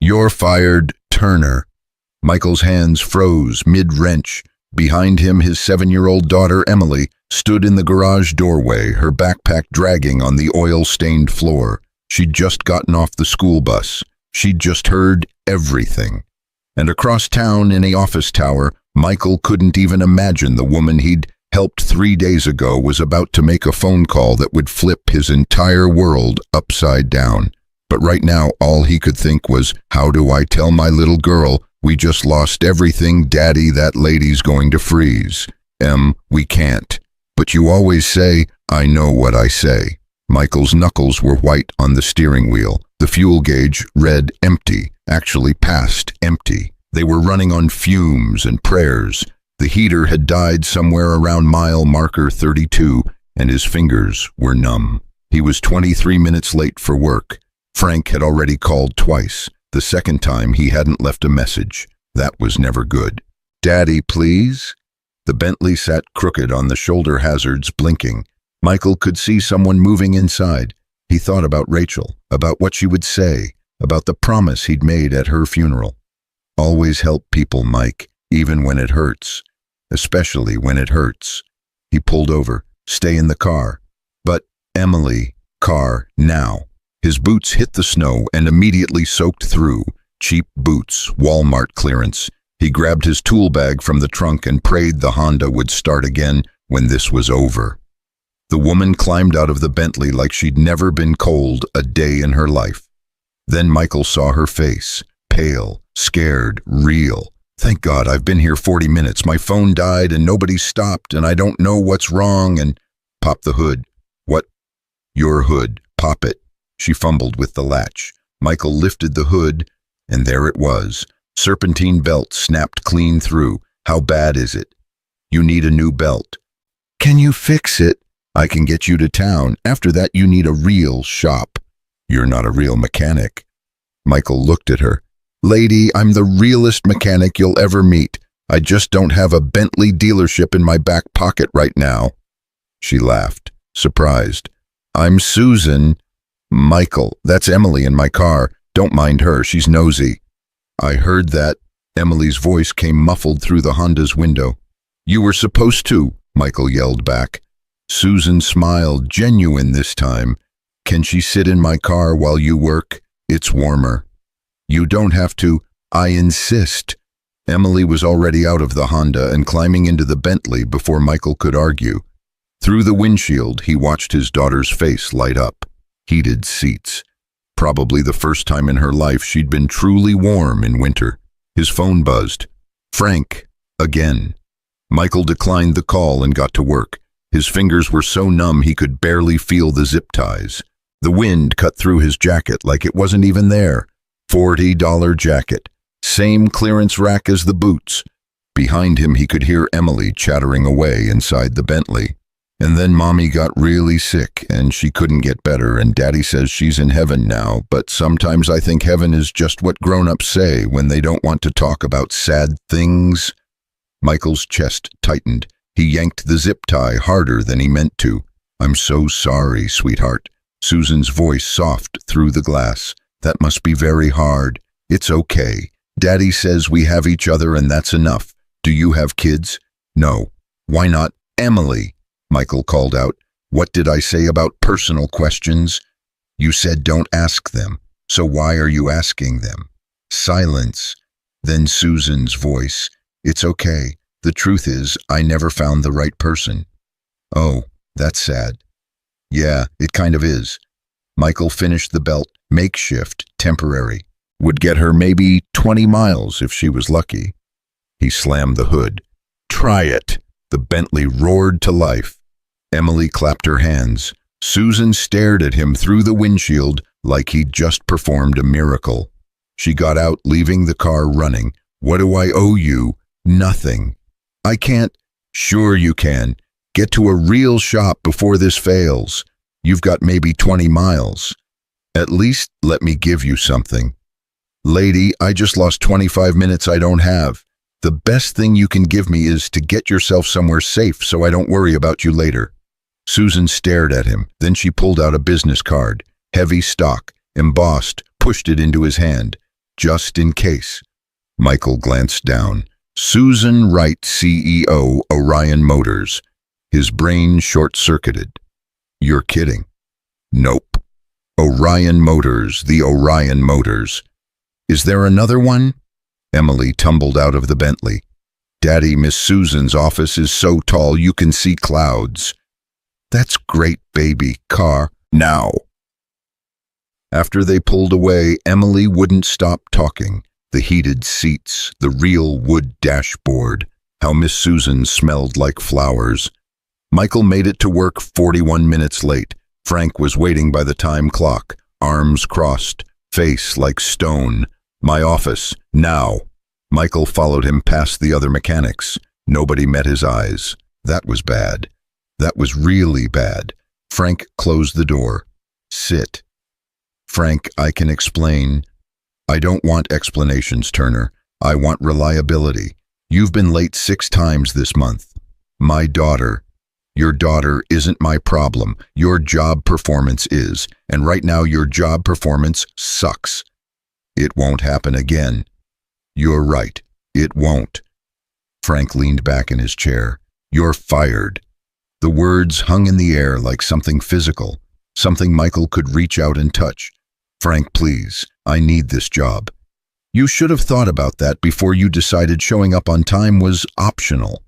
"You're fired, Turner." Michael's hands froze mid-wrench. Behind him, his 7-year-old daughter, Emily, stood in the garage doorway, her backpack dragging on the oil-stained floor. She'd just gotten off the school bus. She'd just heard everything. And across town in a office tower, Michael couldn't even imagine the woman he'd helped 3 days ago was about to make a phone call that would flip his entire world upside down. But right now, all he could think was, how do I tell my little girl, we just lost everything, Daddy, that lady's going to freeze. We can't. But you always say, I know what I say. Michael's knuckles were white on the steering wheel. The fuel gauge read empty, actually past empty. They were running on fumes and prayers. The heater had died somewhere around mile marker 32, and his fingers were numb. He was 23 minutes late for work. Frank had already called twice. The second time, he hadn't left a message. That was never good. "Daddy, please?" The Bentley sat crooked on the shoulder hazards, blinking. Michael could see someone moving inside. He thought about Rachel, about what she would say, about the promise he'd made at her funeral. Always help people, Mike, even when it hurts. Especially when it hurts. He pulled over. Stay in the car. But, Emily, car, now. His boots hit the snow and immediately soaked through. Cheap boots, Walmart clearance. He grabbed his tool bag from the trunk and prayed the Honda would start again when this was over. The woman climbed out of the Bentley like she'd never been cold a day in her life. Then Michael saw her face, pale, scared, real. "Thank God, I've been here 40 minutes. My phone died and nobody stopped and I don't know what's wrong and—" "Pop the hood." "What?" "Your hood. Pop it." She fumbled with the latch. Michael lifted the hood, and there it was. Serpentine belt snapped clean through. "How bad is it?" "You need a new belt." "Can you fix it?" "I can get you to town. After that, you need a real shop." "You're not a real mechanic." Michael looked at her. "Lady, I'm the realest mechanic you'll ever meet. I just don't have a Bentley dealership in my back pocket right now." She laughed, surprised. "I'm Susan." "Michael, that's Emily in my car. Don't mind her, she's nosy." "I heard that." Emily's voice came muffled through the Honda's window. "You were supposed to," Michael yelled back. Susan smiled, genuine this time. "Can she sit in my car while you work? It's warmer." "You don't have to. I insist." Emily was already out of the Honda and climbing into the Bentley before Michael could argue. Through the windshield, he watched his daughter's face light up. Heated seats. Probably the first time in her life she'd been truly warm in winter. His phone buzzed. Frank, again. Michael declined the call and got to work. His fingers were so numb he could barely feel the zip ties. The wind cut through his jacket like it wasn't even there. $40 jacket. Same clearance rack as the boots. Behind him he could hear Emily chattering away inside the Bentley. And then Mommy got really sick and she couldn't get better and Daddy says she's in heaven now, but sometimes I think heaven is just what grown-ups say when they don't want to talk about sad things. Michael's chest tightened. He yanked the zip tie harder than he meant to. "I'm so sorry, sweetheart." Susan's voice soft through the glass. "That must be very hard. It's okay. Daddy says we have each other and that's enough. Do you have kids?" "No." "Why not?" "Emily," Michael called out. "What did I say about personal questions?" "You said don't ask them. So why are you asking them?" Silence. Then Susan's voice. "It's okay. The truth is, I never found the right person." "Oh, that's sad." "Yeah, it kind of is." Michael finished the belt, makeshift, temporary. Would get her maybe 20 miles if she was lucky. He slammed the hood. "Try it." The Bentley roared to life. Emily clapped her hands. Susan stared at him through the windshield like he'd just performed a miracle. She got out, leaving the car running. "What do I owe you?" "Nothing." "I can't." "Sure you can. Get to a real shop before this fails. You've got maybe 20 miles. At least let me give you something." "Lady, I just lost 25 minutes I don't have. The best thing you can give me is to get yourself somewhere safe so I don't worry about you later." Susan stared at him. Then she pulled out a business card. Heavy stock, embossed, pushed it into his hand. just in case. Michael glanced down. Susan Wright, CEO, Orion Motors. His brain short-circuited. You're kidding. Nope. Orion Motors, the Orion Motors. Is there another one? Emily tumbled out of the Bentley. Daddy, Miss Susan's office is so tall you can see clouds. That's great, baby. Car, now. After they pulled away, Emily wouldn't stop talking. The heated seats, the real wood dashboard, how Miss Susan smelled like flowers. Michael made it to work 41 minutes late. Frank was waiting by the time clock, arms crossed, face like stone. My office, now. Michael followed him past the other mechanics. Nobody met his eyes. That was bad. That was really bad. Frank closed the door. Sit. Frank, I can explain. I don't want explanations, Turner. I want reliability. You've been late 6 times this month. My daughter. Your daughter isn't my problem. Your job performance is. And right now your job performance sucks. It won't happen again. You're right. It won't. Frank leaned back in his chair. You're fired. The words hung in the air like something physical, something Michael could reach out and touch. Frank, please, I need this job. You should have thought about that before you decided showing up on time was optional.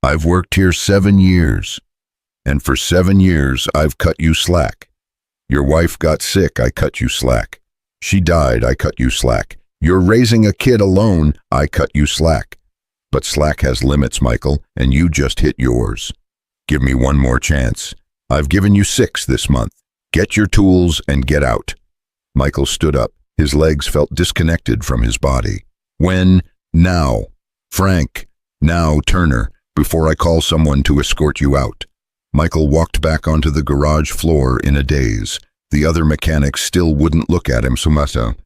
I've worked here 7 years, and for 7 years I've cut you slack. Your wife got sick, I cut you slack. She died, I cut you slack. You're raising a kid alone, I cut you slack. But slack has limits, Michael, and you just hit yours. Give me one more chance. I've given you 6 this month. Get your tools and get out. Michael stood up. His legs felt disconnected from his body. When? Now. Frank. Now, Turner, before I call someone to escort you out. Michael walked back onto the garage floor in a daze. The other mechanics still wouldn't look at him, Sumata.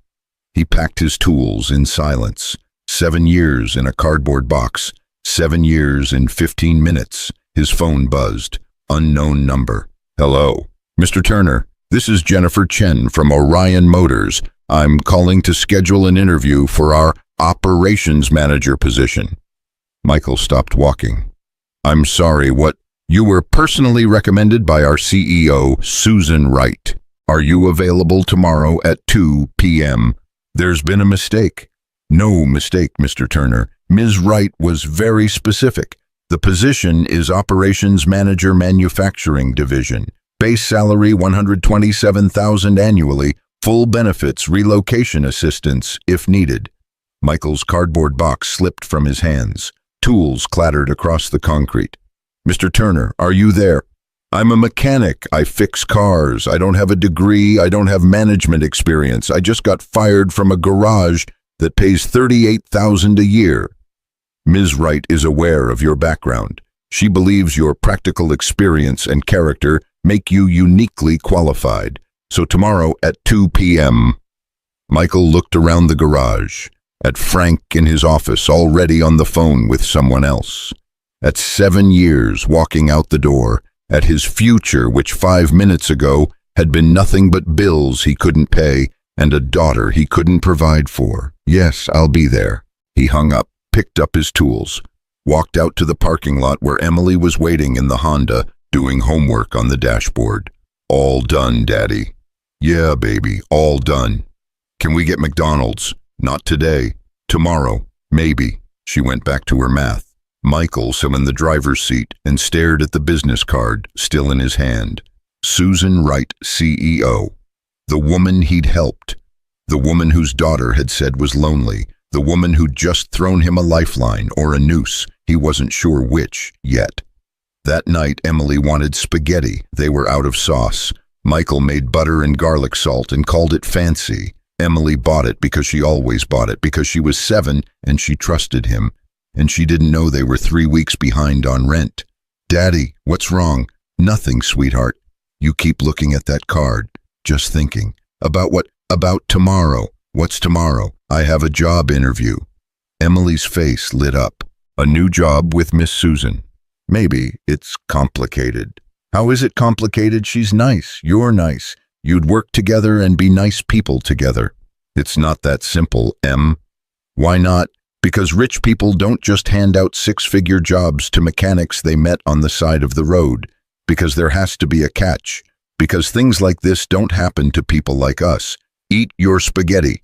He packed his tools in silence. 7 years in a cardboard box. 7 years in 15 minutes. His phone buzzed. Unknown number. Hello. Mr. Turner, this is Jennifer Chen from Orion Motors. I'm calling to schedule an interview for our operations manager position. Michael stopped walking. I'm sorry, what? You were personally recommended by our CEO, Susan Wright. Are you available tomorrow at 2 p.m.? There's been a mistake. No mistake, Mr. Turner. Ms. Wright was very specific. The position is Operations Manager Manufacturing Division. Base salary $127,000 annually, full benefits, relocation assistance if needed. Michael's cardboard box slipped from his hands. Tools clattered across the concrete. Mr. Turner, are you there? I'm a mechanic. I fix cars. I don't have a degree. I don't have management experience. I just got fired from a garage that pays $38,000 a year. Ms. Wright is aware of your background. She believes your practical experience and character make you uniquely qualified. So tomorrow at 2 p.m. Michael looked around the garage, at Frank in his office already on the phone with someone else, at 7 years walking out the door, at his future which 5 minutes ago had been nothing but bills he couldn't pay and a daughter he couldn't provide for. Yes, I'll be there. He hung up, picked up his tools, walked out to the parking lot where Emily was waiting in the Honda, doing homework on the dashboard. All done, Daddy. Yeah, baby, all done. Can we get McDonald's? Not today. Tomorrow, maybe. She went back to her math. Michael sat in the driver's seat and stared at the business card, still in his hand. Susan Wright, CEO. The woman he'd helped. The woman whose daughter had said was lonely. The woman who'd just thrown him a lifeline or a noose. He wasn't sure which, yet. That night, Emily wanted spaghetti. They were out of sauce. Michael made butter and garlic salt and called it fancy. Emily bought it because she always bought it, because she was 7 and she trusted him. And she didn't know they were 3 weeks behind on rent. Daddy, what's wrong? Nothing, sweetheart. You keep looking at that card, just thinking. About what? About tomorrow. What's tomorrow? I have a job interview. Emily's face lit up. A new job with Miss Susan. Maybe it's complicated. How is it complicated? She's nice. You're nice. You'd work together and be nice people together. It's not that simple, Em. Why not? Because rich people don't just hand out six-figure jobs to mechanics they met on the side of the road. Because there has to be a catch. Because things like this don't happen to people like us. Eat your spaghetti.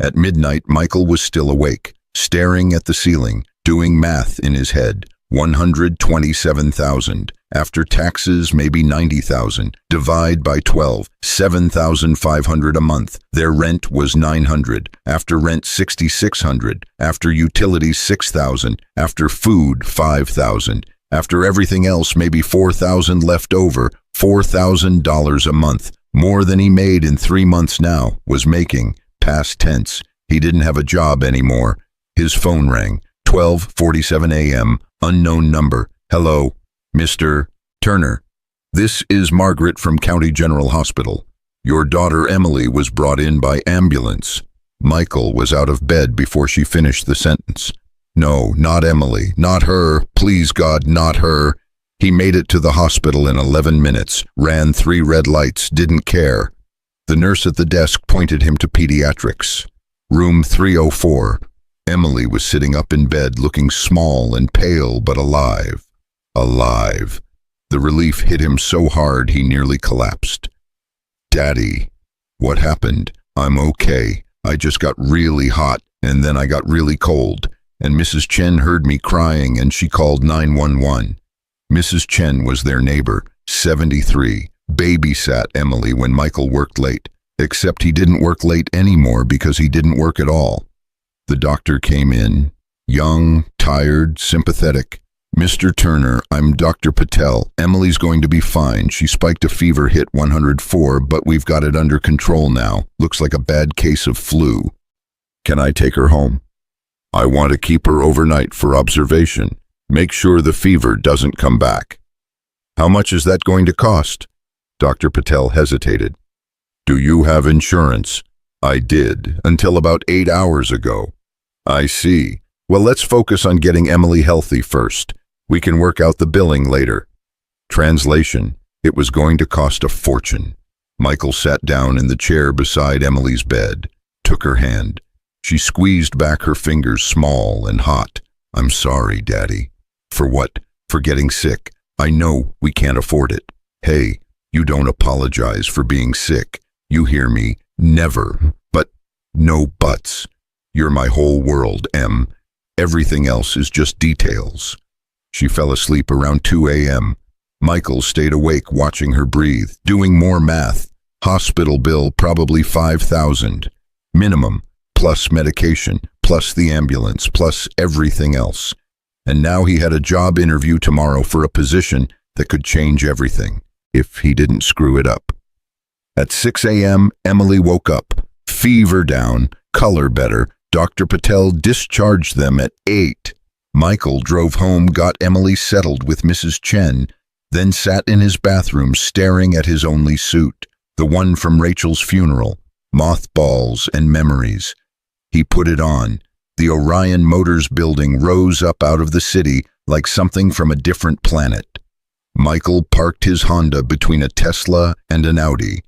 At midnight, Michael was still awake, staring at the ceiling, doing math in his head. 127,000. After taxes, maybe 90,000. Divide by 12, 7,500 a month. Their rent was 900. After rent, 6,600. After utilities, 6,000. After food, 5,000. After everything else, maybe 4,000 left over. $4,000 a month. More than he made in 3 months now, was making. Past tense. He didn't have a job anymore. His phone rang. 12:47 a.m. Unknown number. Hello, Mr. Turner. This is Margaret from County General Hospital. Your daughter Emily was brought in by ambulance. Michael was out of bed before she finished the sentence. No, not Emily. Not her. Please God, not her. He made it to the hospital in 11 minutes, ran 3 red lights, didn't care. The nurse at the desk pointed him to pediatrics. Room 304. Emily was sitting up in bed, looking small and pale, but alive. Alive. The relief hit him so hard he nearly collapsed. Daddy. What happened? I'm okay. I just got really hot, and then I got really cold, and Mrs. Chen heard me crying, and she called 911. Mrs. Chen was their neighbor, 73, babysat Emily when Michael worked late, except he didn't work late anymore because he didn't work at all. The doctor came in, young, tired, sympathetic. Mr. Turner, I'm Dr. Patel. Emily's going to be fine. She spiked a fever, hit 104, but we've got it under control now. Looks like a bad case of flu. Can I take her home? I want to keep her overnight for observation. Make sure the fever doesn't come back. How much is that going to cost? Dr. Patel hesitated. Do you have insurance? I did, until about 8 hours ago. I see. Well, let's focus on getting Emily healthy first. We can work out the billing later. Translation. It was going to cost a fortune. Michael sat down in the chair beside Emily's bed, took her hand. She squeezed back her fingers, small and hot. I'm sorry, Daddy. For what? For getting sick. I know we can't afford it. Hey, you don't apologize for being sick. You hear me? Never. But no buts. You're my whole world, Em. Everything else is just details. She fell asleep around 2 a.m. Michael stayed awake watching her breathe, doing more math. Hospital bill probably 5,000. Minimum, plus medication, plus the ambulance, plus everything else. And now he had a job interview tomorrow for a position that could change everything, if he didn't screw it up. At 6 a.m., Emily woke up. Fever down, color better. Dr. Patel discharged them at 8. Michael drove home, got Emily settled with Mrs. Chen, then sat in his bathroom staring at his only suit, the one from Rachel's funeral, mothballs and memories. He put it on. The Orion Motors building rose up out of the city like something from a different planet. Michael parked his Honda between a Tesla and an Audi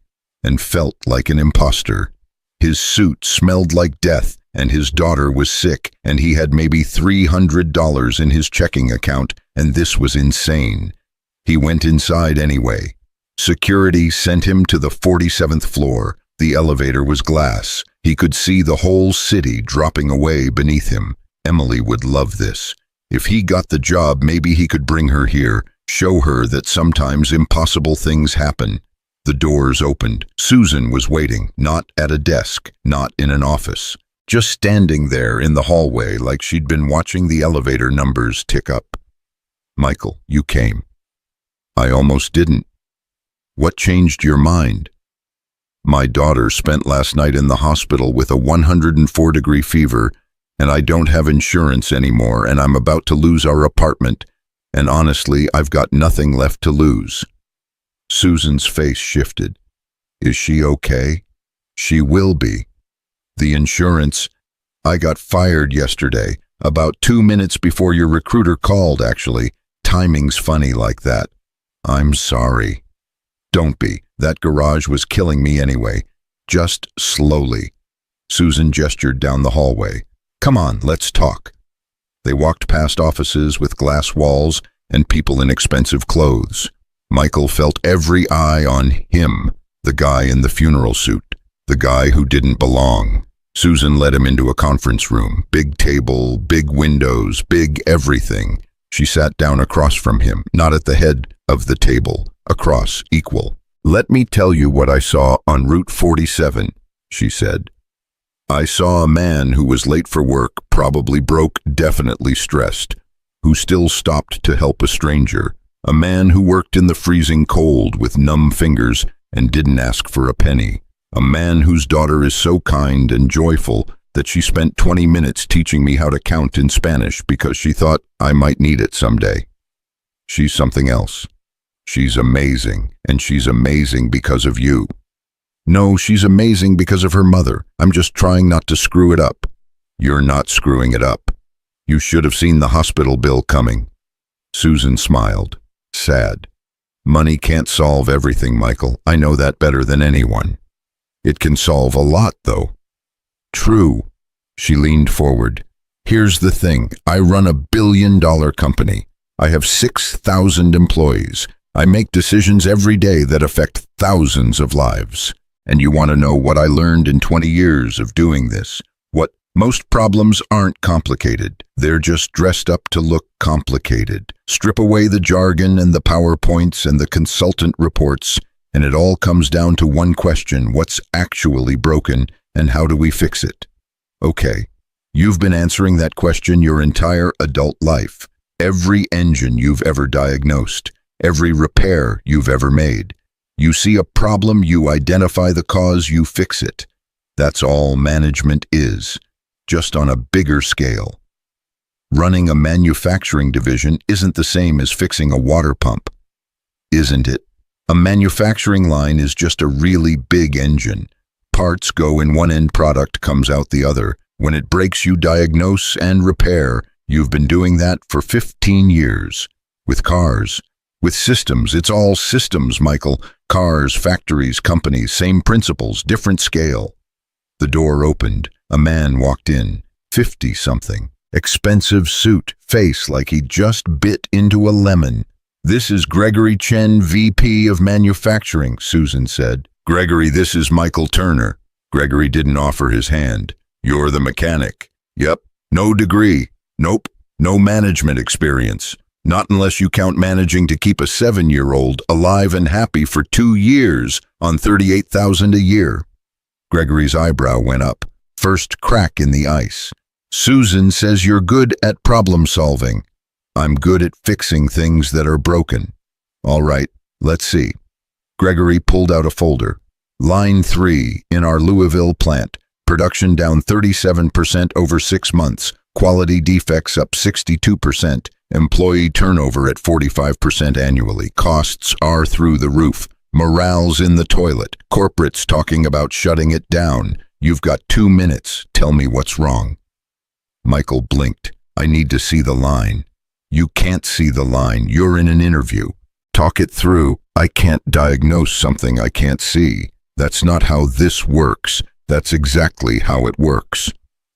and felt like an imposter. His suit smelled like death, and his daughter was sick, and he had maybe $300 in his checking account, and this was insane. He went inside anyway. Security sent him to the 47th floor. The elevator was glass. He could see the whole city dropping away beneath him. Emily would love this. If he got the job, maybe he could bring her here, show her that sometimes impossible things happen. The doors opened. Susan was waiting, not at a desk, not in an office. Just standing there in the hallway like she'd been watching the elevator numbers tick up. Michael, you came. I almost didn't. What changed your mind? My daughter spent last night in the hospital with a 104-degree fever, and I don't have insurance anymore, and I'm about to lose our apartment, and honestly, I've got nothing left to lose. Susan's face shifted. Is she okay? She will be. The insurance. I got fired yesterday, about 2 minutes before your recruiter called, actually. Timing's funny like that. I'm sorry. Don't be. That garage was killing me anyway. Just slowly. Susan gestured down the hallway. Come on, let's talk. They walked past offices with glass walls and people in expensive clothes. Michael felt every eye on him, the guy in the funeral suit, the guy who didn't belong. Susan led him into a conference room, big table, big windows, big everything. She sat down across from him, not at the head of the table, across, equal. Let me tell you what I saw on Route 47, she said. I saw a man who was late for work, probably broke, definitely stressed, who still stopped to help a stranger, a man who worked in the freezing cold with numb fingers and didn't ask for a penny, a man whose daughter is so kind and joyful that she spent 20 minutes teaching me how to count in Spanish because she thought I might need it someday. She's something else. She's amazing, and she's amazing because of you. No, she's amazing because of her mother. I'm just trying not to screw it up. You're not screwing it up. You should have seen the hospital bill coming. Susan smiled, sad. Money can't solve everything, Michael. I know that better than anyone. It can solve a lot, though. True. She leaned forward. Here's the thing. I run $1 billion company. I have 6,000 employees. I make decisions every day that affect thousands of lives. And you want to know what I learned in 20 years of doing this? What? Most problems aren't complicated. They're just dressed up to look complicated. Strip away the jargon and the PowerPoints and the consultant reports, and it all comes down to one question: what's actually broken and how do we fix it? Okay, you've been answering that question your entire adult life. Every engine you've ever diagnosed, every repair you've ever made. You see a problem, you identify the cause, you fix it. That's all management is, just on a bigger scale. Running a manufacturing division isn't the same as fixing a water pump, isn't it? A manufacturing line is just a really big engine. Parts go in one end, product comes out the other. When it breaks, you diagnose and repair. You've been doing that for 15 years. With cars, with systems, it's all systems, Michael. Cars, factories, companies, same principles, different scale. The door opened. A man walked in, 50-something. Expensive suit, face like he just bit into a lemon. This is Gregory Chen, VP of Manufacturing, Susan said. Gregory, this is Michael Turner. Gregory didn't offer his hand. You're the mechanic. Yep. No degree. Nope. No management experience. Not unless you count managing to keep a 7-year-old alive and happy for 2 years on $38,000 a year. Gregory's eyebrow went up. First crack in the ice. Susan says you're good at problem solving. I'm good at fixing things that are broken. All right, let's see. Gregory pulled out a folder. Line 3 in our Louisville plant. Production down 37% over 6 months. Quality defects up 62%. Employee turnover at 45% annually. Costs are through the roof. Morale's in the toilet. Corporates talking about shutting it down. You've got 2 minutes. Tell me what's wrong. Michael blinked. I need to see the line. You can't see the line. You're in an interview. Talk it through. I can't diagnose something I can't see. That's not how this works. That's exactly how it works.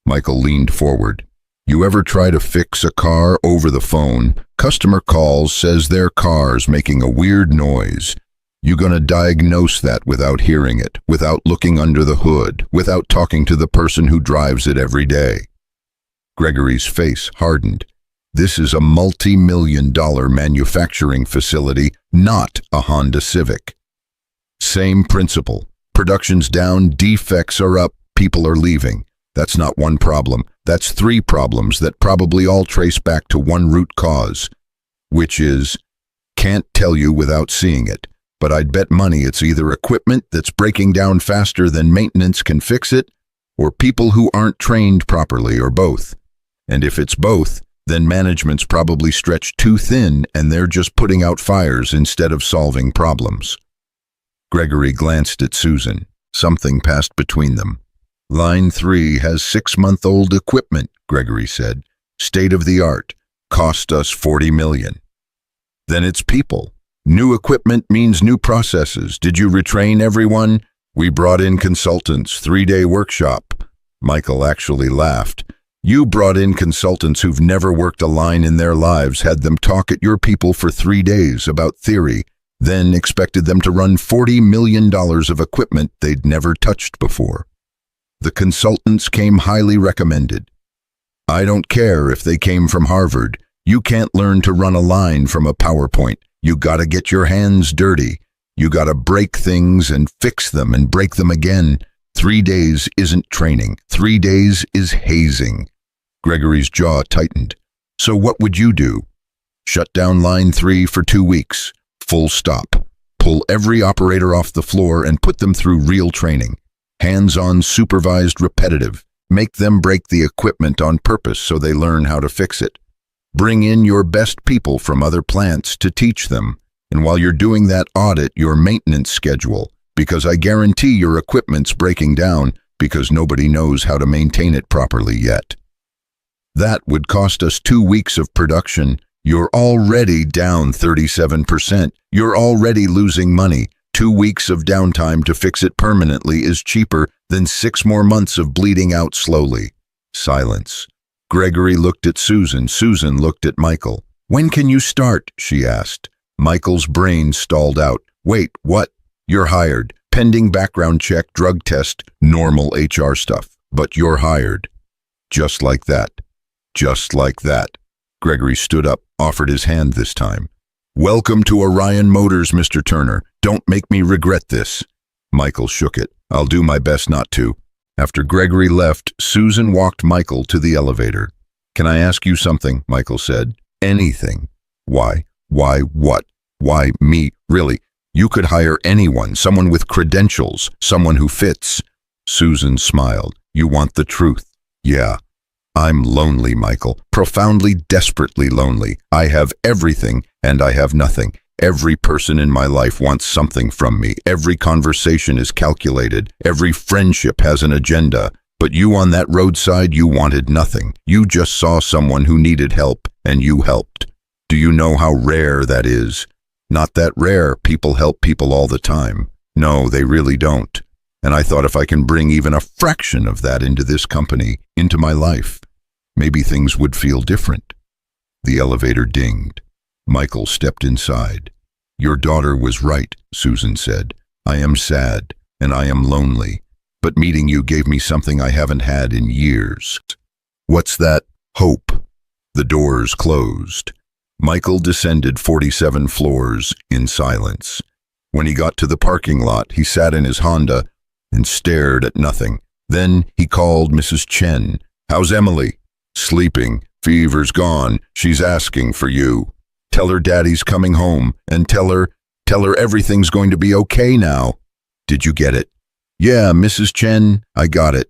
Michael leaned forward. You ever try to fix a car over the phone? Customer calls, says their car's making a weird noise. You gonna diagnose that without hearing it, without looking under the hood, without talking to the person who drives it every day. Gregory's face hardened. This is a multi-million-dollar manufacturing facility, not a Honda Civic. Same principle. Production's down, defects are up, people are leaving. That's not one problem. That's 3 problems that probably all trace back to one root cause, which is, can't tell you without seeing it, but I'd bet money it's either equipment that's breaking down faster than maintenance can fix it, or people who aren't trained properly, or both. And if it's both, then management's probably stretched too thin and they're just putting out fires instead of solving problems. Gregory glanced at Susan. Something passed between them. Line 3 has 6-month-old equipment, Gregory said. State of the art. Cost us $40 million. Then it's people. New equipment means new processes. Did you retrain everyone? We brought in consultants, 3-day workshop. Michael actually laughed. You brought in consultants who've never worked a line in their lives, had them talk at your people for 3 days about theory, then expected them to run $40 million of equipment they'd never touched before. The consultants came highly recommended. I don't care if they came from Harvard. You can't learn to run a line from a PowerPoint. You gotta get your hands dirty. You gotta break things and fix them and break them again. 3 days isn't training. 3 days is hazing. Gregory's jaw tightened. So what would you do? Shut down line 3 for 2 weeks. Full stop. Pull every operator off the floor and put them through real training. Hands-on, supervised, repetitive. Make them break the equipment on purpose so they learn how to fix it. Bring in your best people from other plants to teach them. And while you're doing that, audit your maintenance schedule, because I guarantee your equipment's breaking down because nobody knows how to maintain it properly yet. That would cost us 2 weeks of production. You're already down 37%. You're already losing money. 2 weeks of downtime to fix it permanently is cheaper than 6 more months of bleeding out slowly. Silence. Gregory looked at Susan. Susan looked at Michael. When can you start? She asked. Michael's brain stalled out. Wait, what? You're hired. Pending background check, drug test, normal HR stuff. But you're hired. Just like that. Just like that. Gregory stood up, offered his hand this time. Welcome to Orion Motors, Mr. Turner. Don't make me regret this. Michael shook it. I'll do my best not to. After Gregory left, Susan walked Michael to the elevator. Can I ask you something? Michael said. Anything. Why? Why what? Why me? Really? You could hire anyone, someone with credentials, someone who fits. Susan smiled. You want the truth? Yeah. I'm lonely, Michael. Profoundly, desperately lonely. I have everything and I have nothing. Every person in my life wants something from me. Every conversation is calculated. Every friendship has an agenda. But you on that roadside, you wanted nothing. You just saw someone who needed help and you helped. Do you know how rare that is? Not that rare. People help people all the time. No, they really don't. And I thought if I can bring even a fraction of that into this company, into my life, maybe things would feel different. The elevator dinged. Michael stepped inside. Your daughter was right, Susan said. I am sad and I am lonely, but meeting you gave me something I haven't had in years. What's that? Hope. The doors closed. Michael descended 47 floors in silence. When he got to the parking lot, he sat in his Honda and stared at nothing. Then he called Mrs. Chen. How's Emily? Sleeping. Fever's gone. She's asking for you. Tell her Daddy's coming home and tell her everything's going to be okay now. Did you get it? Yeah, Mrs. Chen, I got it.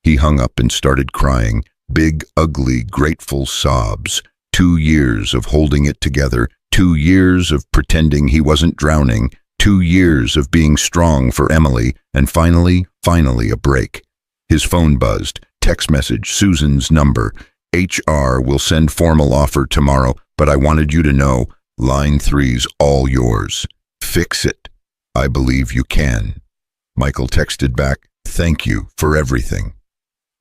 He hung up and started crying. Big, ugly, grateful sobs. 2 years of holding it together. 2 years of pretending he wasn't drowning. 2 years of being strong for Emily. And finally a break. His phone buzzed. Text message, Susan's number. HR will send formal offer tomorrow, but I wanted you to know, line 3's all yours. Fix it. I believe you can. Michael texted back, thank you for everything.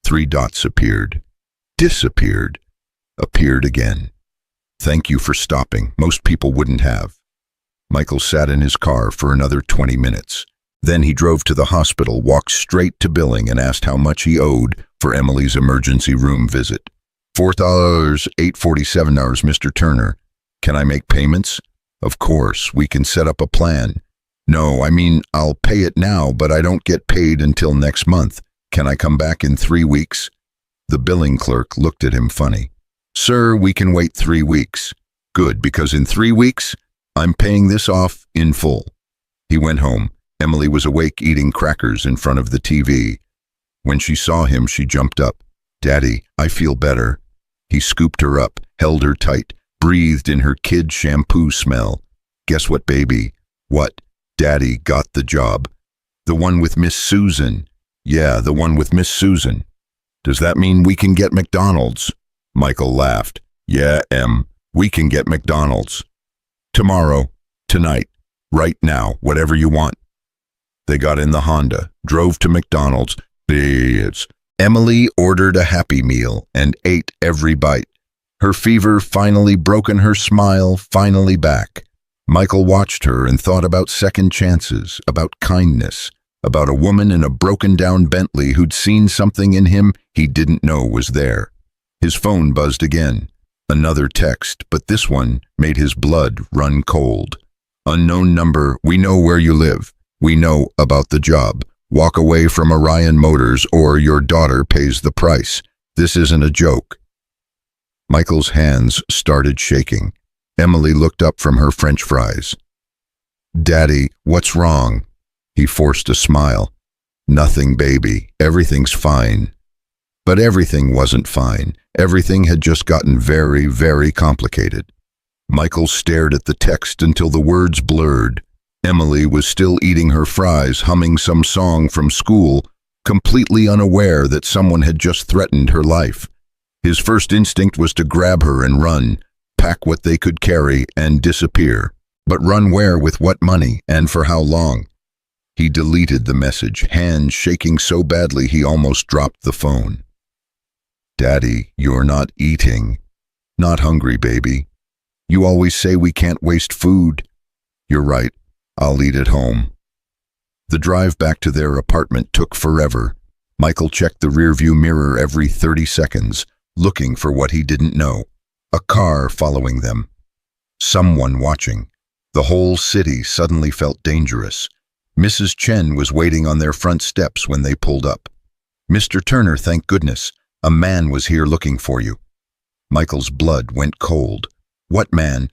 3 dots appeared. Disappeared. Appeared again. Thank you for stopping. Most people wouldn't have. Michael sat in his car for another 20 minutes. Then he drove to the hospital, walked straight to billing and asked how much he owed for Emily's emergency room visit. $4, $8.47, Mr. Turner. Can I make payments? Of course, we can set up a plan. No, I mean, I'll pay it now, but I don't get paid until next month. Can I come back in 3 weeks? The billing clerk looked at him funny. Sir, we can wait 3 weeks. Good, because in 3 weeks, I'm paying this off in full. He went home. Emily was awake eating crackers in front of the TV. When she saw him, she jumped up. Daddy, I feel better. He scooped her up, held her tight, breathed in her kid shampoo smell. Guess what, baby? What? Daddy got the job. The one with Miss Susan. Yeah, the one with Miss Susan. Does that mean we can get McDonald's? Michael laughed. Yeah, Em, we can get McDonald's. Tomorrow, tonight, right now, whatever you want. They got in the Honda, drove to McDonald's. It's Emily ordered a Happy Meal and ate every bite. Her fever finally broken, her smile finally back. Michael watched her and thought about second chances, about kindness, about a woman in a broken-down Bentley who'd seen something in him he didn't know was there. His phone buzzed again. Another text, but this one made his blood run cold. Unknown number, we know where you live. We know about the job. Walk away from Orion Motors or your daughter pays the price. This isn't a joke. Michael's hands started shaking. Emily looked up from her French fries. Daddy, what's wrong? He forced a smile. Nothing, baby. Everything's fine. But everything wasn't fine. Everything had just gotten very, very complicated. Michael stared at the text until the words blurred. Emily was still eating her fries, humming some song from school, completely unaware that someone had just threatened her life. His first instinct was to grab her and run, pack what they could carry, and disappear. But run where, with what money, and for how long? He deleted the message, hands shaking so badly he almost dropped the phone. Daddy, you're not eating. Not hungry, baby. You always say we can't waste food. You're right. I'll eat at home. The drive back to their apartment took forever. Michael checked the rearview mirror every 30 seconds, looking for what he didn't know. A car following them. Someone watching. The whole city suddenly felt dangerous. Mrs. Chen was waiting on their front steps when they pulled up. Mr. Turner, thank goodness. A man was here looking for you. Michael's blood went cold. What man?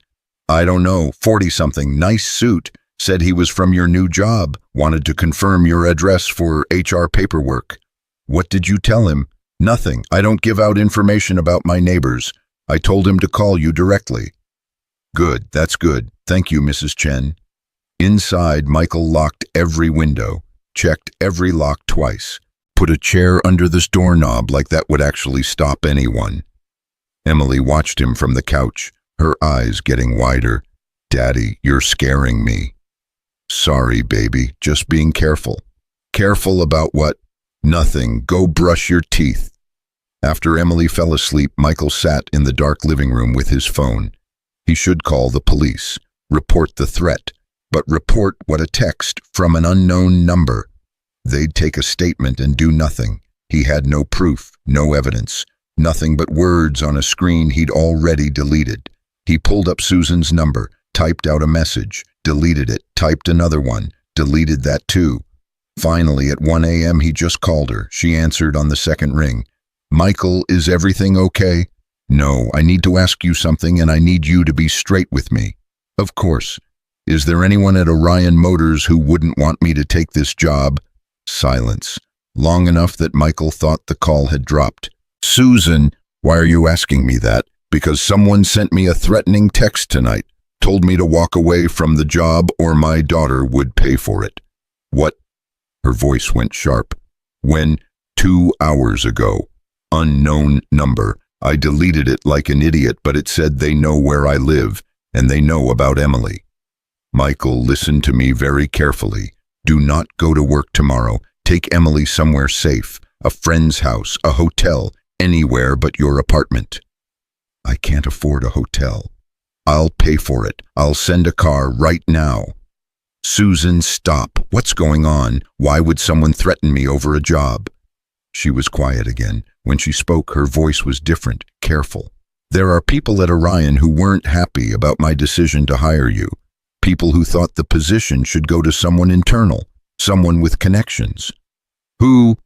I don't know, 40-something, nice suit. Said he was from your new job, wanted to confirm your address for HR paperwork. What did you tell him? Nothing. I don't give out information about my neighbors. I told him to call you directly. Good, that's good. Thank you, Mrs. Chen. Inside, Michael locked every window, checked every lock twice, put a chair under this doorknob like that would actually stop anyone. Emily watched him from the couch, her eyes getting wider. Daddy, you're scaring me. Sorry, baby, just being careful. Careful about what? Nothing. Go brush your teeth. After Emily fell asleep, Michael sat in the dark living room with his phone. He should call the police, report the threat, but report what? A text from an unknown number. They'd take a statement and do nothing. He had no proof, no evidence, nothing but words on a screen he'd already deleted. He pulled up Susan's number, typed out a message, deleted it, typed another one, deleted that too. Finally, at 1 a.m., he just called her. She answered on the second ring. Michael, is everything okay? No, I need to ask you something and I need you to be straight with me. Of course. Is there anyone at Orion Motors who wouldn't want me to take this job? Silence. Long enough that Michael thought the call had dropped. Susan, why are you asking me that? Because someone sent me a threatening text tonight. Told me to walk away from the job or my daughter would pay for it. What? Her voice went sharp. When? 2 hours ago. Unknown number. I deleted it like an idiot, but it said they know where I live, and they know about Emily. Michael, listen to me very carefully. Do not go to work tomorrow. Take Emily somewhere safe. A friend's house, a hotel, anywhere but your apartment. I can't afford a hotel. I'll pay for it. I'll send a car right now. Susan, stop. What's going on? Why would someone threaten me over a job? She was quiet again. When she spoke, her voice was different, careful. There are people at Orion who weren't happy about my decision to hire you. People who thought the position should go to someone internal, someone with connections. Who?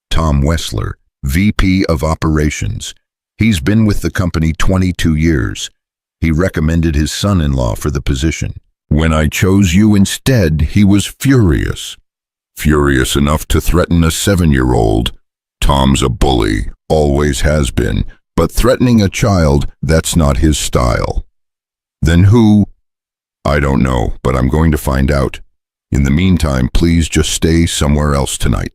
Tom Wessler, VP of Operations. He's been with the company 22 years. He recommended his son-in-law for the position. When I chose you instead, he was furious. Furious enough to threaten a 7-year-old. Tom's a bully, always has been, but threatening a child, that's not his style. Then who? I don't know, but I'm going to find out. In the meantime, please just stay somewhere else tonight.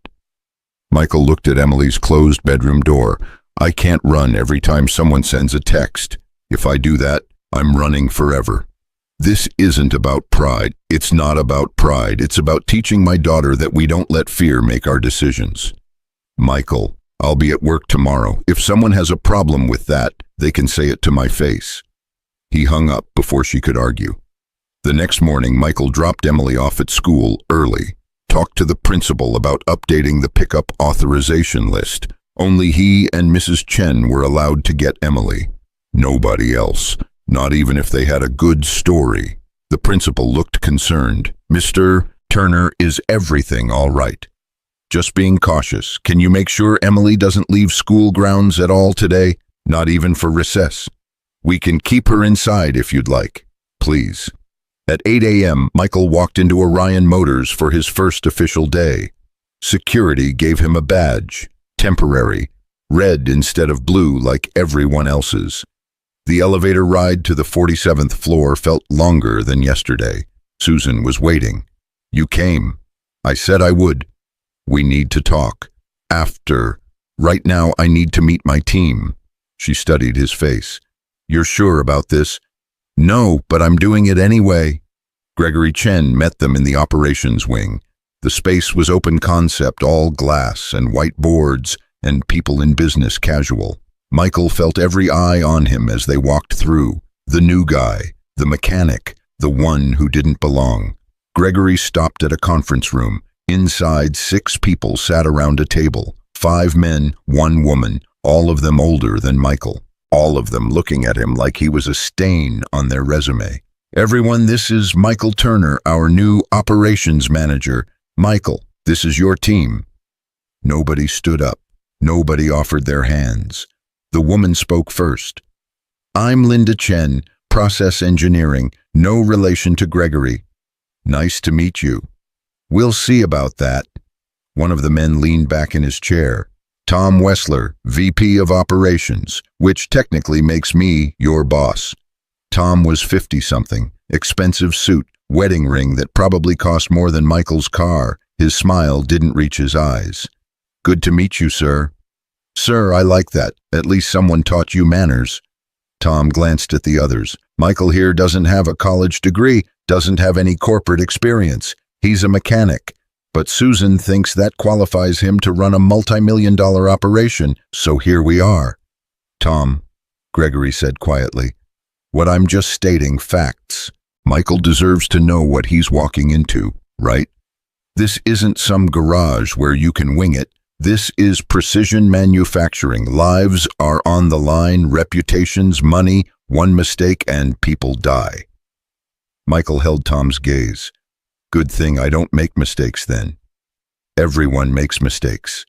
Michael looked at Emily's closed bedroom door. I can't run every time someone sends a text. If I do that, I'm running forever. This isn't about pride. It's not about pride. It's about teaching my daughter that we don't let fear make our decisions. Michael, I'll be at work tomorrow. If someone has a problem with that, they can say it to my face." He hung up before she could argue. The next morning, Michael dropped Emily off at school early, talked to the principal about updating the pickup authorization list. Only he and Mrs. Chen were allowed to get Emily. Nobody else, not even if they had a good story. The principal looked concerned. "Mr. Turner, is everything all right? Just being cautious. Can you make sure Emily doesn't leave school grounds at all today? Not even for recess? We can keep her inside if you'd like. Please." At 8 a.m., Michael walked into Orion Motors for his first official day. Security gave him a badge, temporary, red instead of blue like everyone else's. The elevator ride to the 47th floor felt longer than yesterday. Susan was waiting. "You came. I said I would. We need to talk. After. Right now I need to meet my team." She studied his face. "You're sure about this?" "No, but I'm doing it anyway." Gregory Chen met them in the operations wing. The space was open concept, all glass and white boards, and people in business casual. Michael felt every eye on him as they walked through. The new guy, the mechanic, the one who didn't belong. Gregory stopped at a conference room. Inside, 6 people sat around a table. 5 men, 1 woman, all of them older than Michael. All of them looking at him like he was a stain on their resume. "Everyone, this is Michael Turner, our new operations manager. Michael, this is your team." Nobody stood up. Nobody offered their hands. The woman spoke first. "I'm Linda Chen, process engineering, no relation to Gregory." "Nice to meet you." "We'll see about that." One of the men leaned back in his chair. "Tom Wessler, VP of Operations, which technically makes me your boss." Tom was 50-something, expensive suit, wedding ring that probably cost more than Michael's car. His smile didn't reach his eyes. "Good to meet you, sir." "Sir, I like that. At least someone taught you manners." Tom glanced at the others. "Michael here doesn't have a college degree, doesn't have any corporate experience. He's a mechanic. But Susan thinks that qualifies him to run a multi-million-dollar operation, so here we are." "Tom," Gregory said quietly, "what I'm just stating, facts. Michael deserves to know what he's walking into, right? This isn't some garage where you can wing it. This is precision manufacturing. Lives are on the line, reputations, money, one mistake, and people die." Michael held Tom's gaze. "Good thing I don't make mistakes then." "Everyone makes mistakes.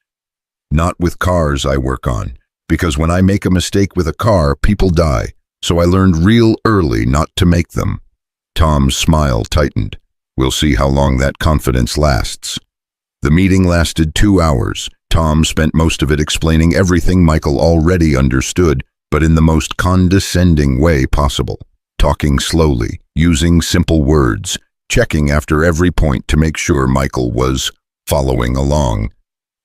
Not with cars I work on, because when I make a mistake with a car, people die. So I learned real early not to make them." Tom's smile tightened. "We'll see how long that confidence lasts." The meeting lasted 2 hours. Tom spent most of it explaining everything Michael already understood, but in the most condescending way possible. Talking slowly, using simple words, checking after every point to make sure Michael was following along.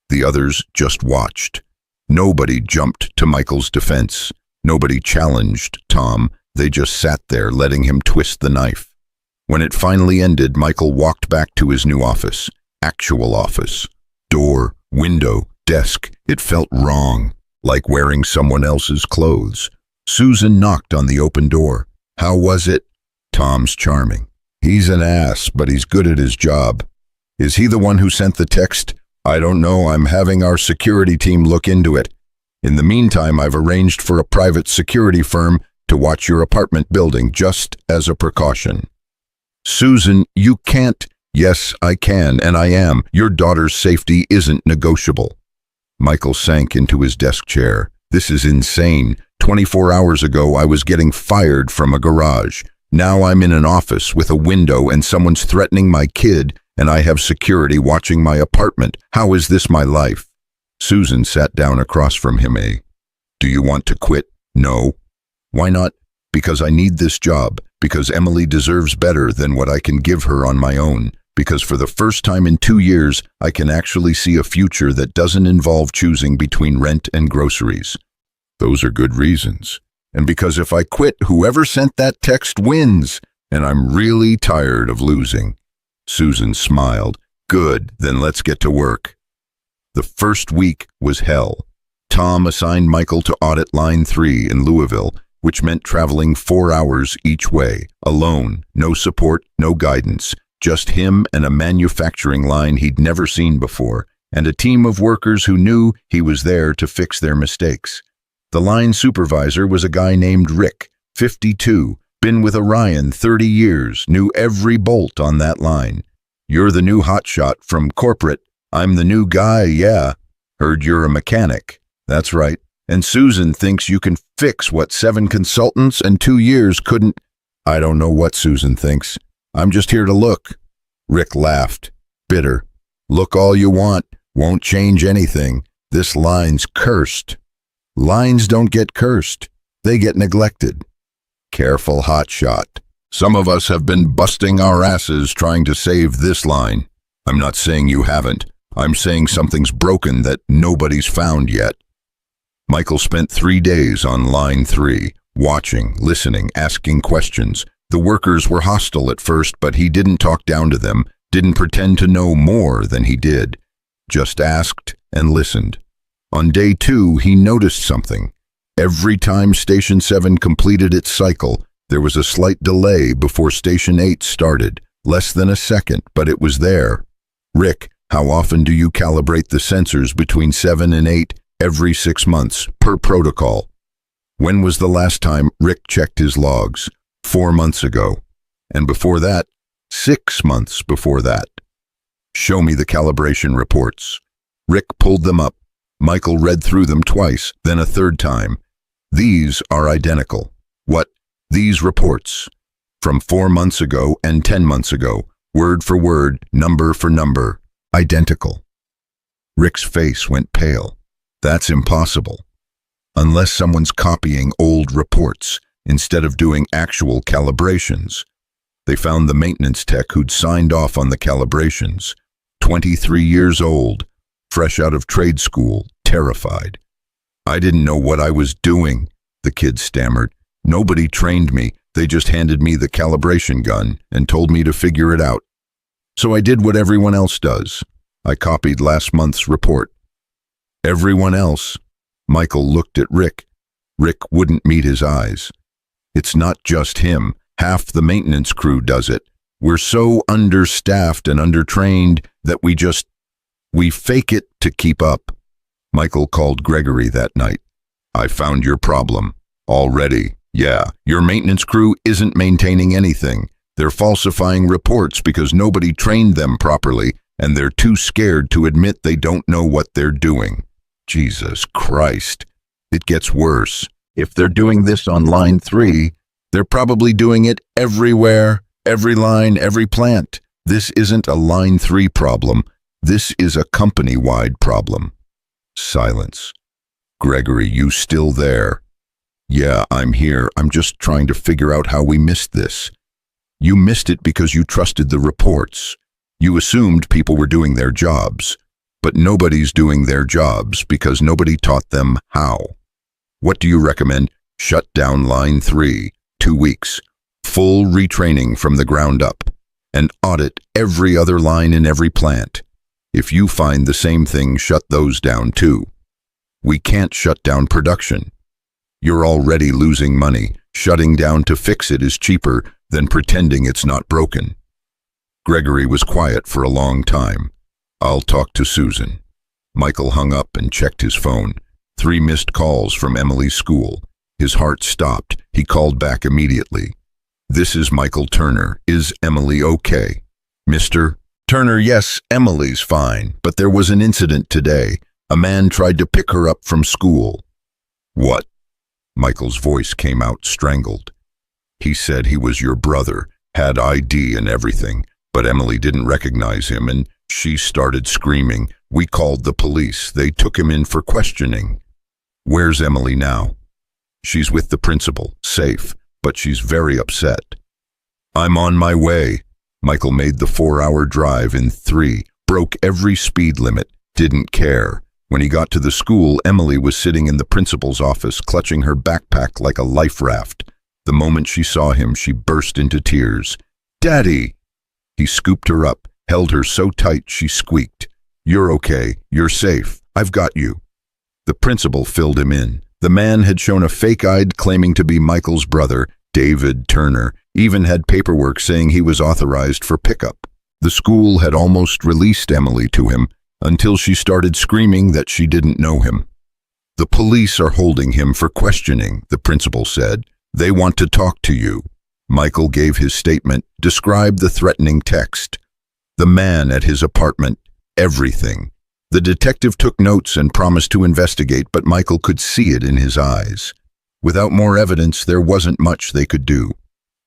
The others just watched. Nobody jumped to Michael's defense. Nobody challenged Tom. They just sat there, letting him twist the knife. When it finally ended, Michael walked back to his new office. Actual office. Door, window, desk. It felt wrong, like wearing someone else's clothes. Susan knocked on the open door. "How was it?" "Tom's charming. He's an ass, but he's good at his job." "Is he the one who sent the text?" "I don't know. I'm having our security team look into it. In the meantime, I've arranged for a private security firm to watch your apartment building, just as a precaution." "Susan, you can't." "Yes, I can, and I am. Your daughter's safety isn't negotiable." Michael sank into his desk chair. "This is insane. 24 hours ago, I was getting fired from a garage. Now I'm in an office with a window and someone's threatening my kid, and I have security watching my apartment. How is this my life?" Susan sat down across from him. "Do you want to quit?" "No." "Why not?" "Because I need this job. Because Emily deserves better than what I can give her on my own. Because for the first time in 2 years, I can actually see a future that doesn't involve choosing between rent and groceries." "Those are good reasons." "And because if I quit, whoever sent that text wins, and I'm really tired of losing." Susan smiled. "Good, then let's get to work." The first week was hell. Tom assigned Michael to audit Line 3 in Louisville, which meant traveling 4 hours each way, alone, no support, no guidance, just him and a manufacturing line he'd never seen before, and a team of workers who knew he was there to fix their mistakes. The line supervisor was a guy named Rick, 52, been with Orion 30 years, knew every bolt on that line. "You're the new hotshot from corporate. I'm the new guy, yeah. Heard you're a mechanic." "That's right. And Susan thinks you can fix what 7 consultants and 2 years couldn't." "I don't know what Susan thinks. I'm just here to look." Rick laughed, bitter. "Look all you want. Won't change anything. This line's cursed." "Lines don't get cursed. They get neglected." "Careful, hotshot. Some of us have been busting our asses trying to save this line. I'm not saying you haven't. I'm saying something's broken that nobody's found yet." Michael spent 3 days on Line 3, watching, listening, asking questions. The workers were hostile at first, but he didn't talk down to them, didn't pretend to know more than he did. Just asked and listened. On day 2, he noticed something. Every time Station 7 completed its cycle, there was a slight delay before Station 8 started. Less than a second, but it was there. "Rick, how often do you calibrate the sensors between 7 and 8? "Every 6 months, per protocol." "When was the last time Rick checked his logs?" 4 months ago. "And before that?" 6 months before that. "Show me the calibration reports." Rick pulled them up. Michael read through them twice, then a third time. "These are identical." "What?" "These reports. From 4 months ago and 10 months ago. Word for word, number for number. Identical." Rick's face went pale. "That's impossible. Unless someone's copying old reports instead of doing actual calibrations." They found the maintenance tech who'd signed off on the calibrations. 23 years old, fresh out of trade school, terrified. "I didn't know what I was doing," the kid stammered. "Nobody trained me. They just handed me the calibration gun and told me to figure it out. So I did what everyone else does. I copied last month's report." "Everyone else?" Michael looked at Rick. Rick wouldn't meet his eyes. "It's not just him. Half the maintenance crew does it. We're so understaffed and undertrained that we fake it to keep up." Michael called Gregory that night. "I found your problem. Already. Yeah, your maintenance crew isn't maintaining anything. They're falsifying reports because nobody trained them properly, and they're too scared to admit they don't know what they're doing." Jesus Christ. It gets worse. If they're doing this on Line 3, they're probably doing it everywhere, every line, every plant. This isn't a Line 3 problem. This is a company-wide problem. Silence. "Gregory, you still there?" "Yeah, I'm here. I'm just trying to figure out how we missed this." "You missed it because you trusted the reports. You assumed people were doing their jobs. But nobody's doing their jobs because nobody taught them how. What do you recommend? Shut down Line 3, 2 weeks, full retraining from the ground up, and audit every other line in every plant. If you find the same thing, shut those down too. We can't shut down production. You're already losing money. Shutting down to fix it is cheaper than pretending it's not broken." Gregory was quiet for a long time. "I'll talk to Susan." Michael hung up and checked his phone. 3 missed calls from Emily's school. His heart stopped. He called back immediately. "This is Michael Turner. Is Emily okay?" "Mr. Turner, yes, Emily's fine, but there was an incident today. A man tried to pick her up from school." "What?" Michael's voice came out strangled. "He said he was your brother, had ID and everything, but Emily didn't recognize him and she started screaming. We called the police. They took him in for questioning." "Where's Emily now?" "She's with the principal, safe, but she's very upset." "I'm on my way." Michael made the 4-hour drive in 3, broke every speed limit, didn't care. When he got to the school, Emily was sitting in the principal's office, clutching her backpack like a life raft. The moment she saw him, she burst into tears. "Daddy!" He scooped her up, held her so tight she squeaked. "You're okay. You're safe. I've got you." The principal filled him in. The man had shown a fake ID claiming to be Michael's brother, David Turner, even had paperwork saying he was authorized for pickup. The school had almost released Emily to him until she started screaming that she didn't know him. "The police are holding him for questioning," the principal said. "They want to talk to you." Michael gave his statement, described the threatening text. The man at his apartment, everything. The detective took notes and promised to investigate, but Michael could see it in his eyes. Without more evidence, there wasn't much they could do.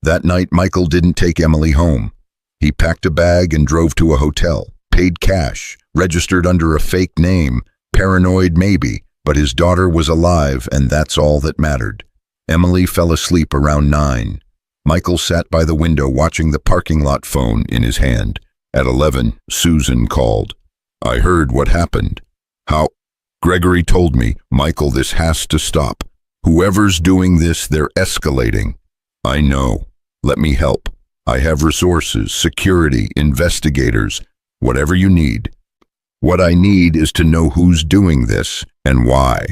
That night, Michael didn't take Emily home. He packed a bag and drove to a hotel, paid cash, registered under a fake name, paranoid maybe, but his daughter was alive and that's all that mattered. Emily fell asleep around 9. Michael sat by the window watching the parking lot phone in his hand. At 11, Susan called. "I heard what happened." "How?" "Gregory told me, Michael, this has to stop. Whoever's doing this, they're escalating." "I know. Let me help. I have resources, security, investigators, whatever you need. What I need is to know who's doing this and why."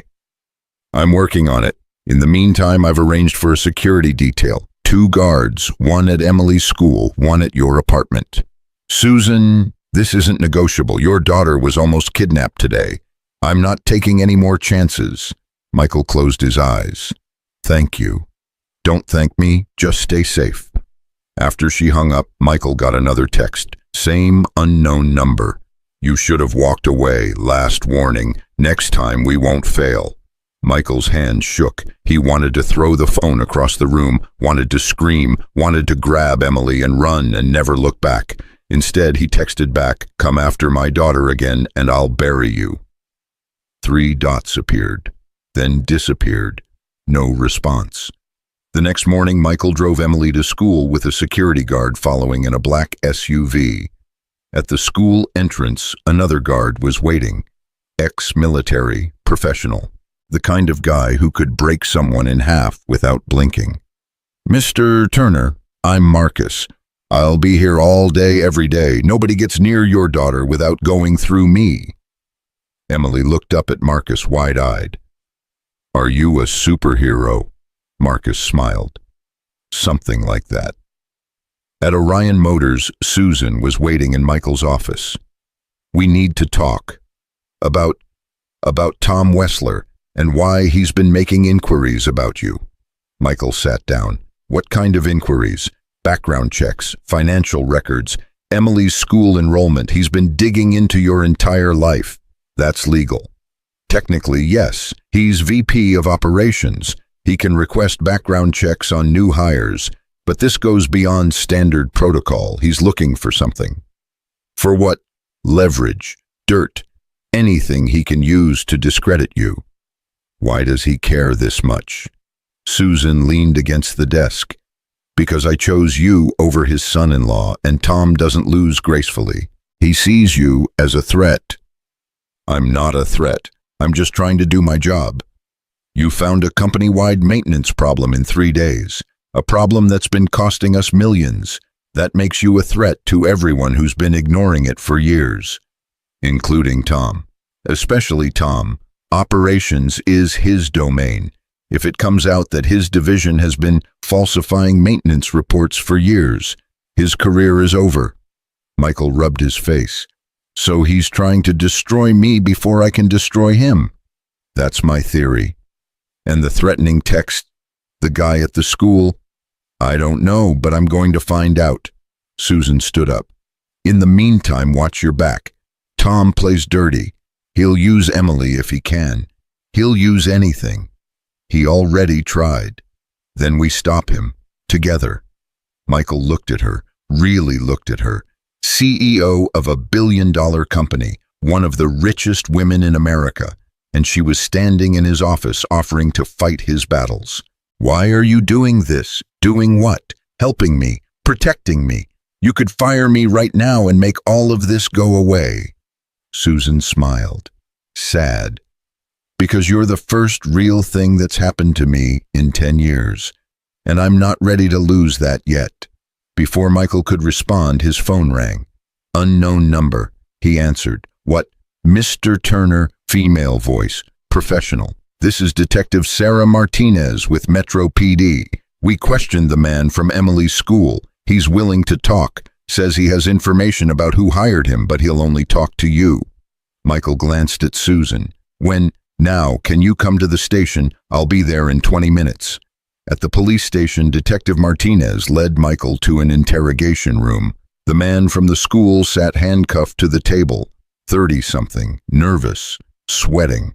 "I'm working on it. In the meantime, I've arranged for a security detail. 2 guards, 1 at Emily's school, 1 at your apartment." "Susan, this isn't negotiable. Your daughter was almost kidnapped today. I'm not taking any more chances." Michael closed his eyes. "Thank you. Don't thank me, just stay safe." After she hung up, Michael got another text. Same unknown number. "You should have walked away. Last warning. Next time we won't fail." Michael's hand shook. He wanted to throw the phone across the room, wanted to scream, wanted to grab Emily and run and never look back. Instead, he texted back, "Come after my daughter again and I'll bury you." 3 dots appeared, then disappeared. No response. The next morning, Michael drove Emily to school with a security guard following in a black SUV. At the school entrance, another guard was waiting. Ex-military, professional. The kind of guy who could break someone in half without blinking. "Mr. Turner, I'm Marcus. I'll be here all day, every day. Nobody gets near your daughter without going through me." Emily looked up at Marcus wide-eyed. "Are you a superhero?" Marcus smiled. "Something like that." At Orion Motors, Susan was waiting in Michael's office. "We need to talk. About Tom Wessler and why he's been making inquiries about you." Michael sat down. "What kind of inquiries?" "Background checks, financial records, Emily's school enrollment. He's been digging into your entire life." "That's legal." "Technically, yes. He's VP of operations. He can request background checks on new hires, but this goes beyond standard protocol. He's looking for something." "For what?" "Leverage, dirt, anything he can use to discredit you." "Why does he care this much?" Susan leaned against the desk. "Because I chose you over his son-in-law, and Tom doesn't lose gracefully. He sees you as a threat." "I'm not a threat. I'm just trying to do my job." "You found a company-wide maintenance problem in 3 days, a problem that's been costing us millions. That makes you a threat to everyone who's been ignoring it for years, including Tom. Especially Tom. Operations is his domain. If it comes out that his division has been falsifying maintenance reports for years, his career is over." Michael rubbed his face. "So he's trying to destroy me before I can destroy him." "That's my theory." "And the threatening text, the guy at the school?" "I don't know, but I'm going to find out." Susan stood up. "In the meantime, watch your back. Tom plays dirty. He'll use Emily if he can. He'll use anything. He already tried. Then we stop him, together." Michael looked at her, really looked at her. CEO of a billion-dollar company, one of the richest women in America, and she was standing in his office offering to fight his battles. "Why are you doing this? Doing what? Helping me, protecting me. You could fire me right now and make all of this go away." Susan smiled, sad. "Because you're the first real thing that's happened to me in 10 years, and I'm not ready to lose that yet." Before Michael could respond, his phone rang. "Unknown number," he answered. "What?" "Mr. Turner," female voice. professional. This is Detective Sarah Martinez with Metro PD. We questioned the man from Emily's school. He's willing to talk, says he has information about who hired him, but he'll only talk to you. Michael glanced at Susan. Now, can you come to the station? I'll be there in 20 minutes. At the police station, Detective Martinez led Michael to an interrogation room. The man from the school sat handcuffed to the table, 30-something, nervous, sweating.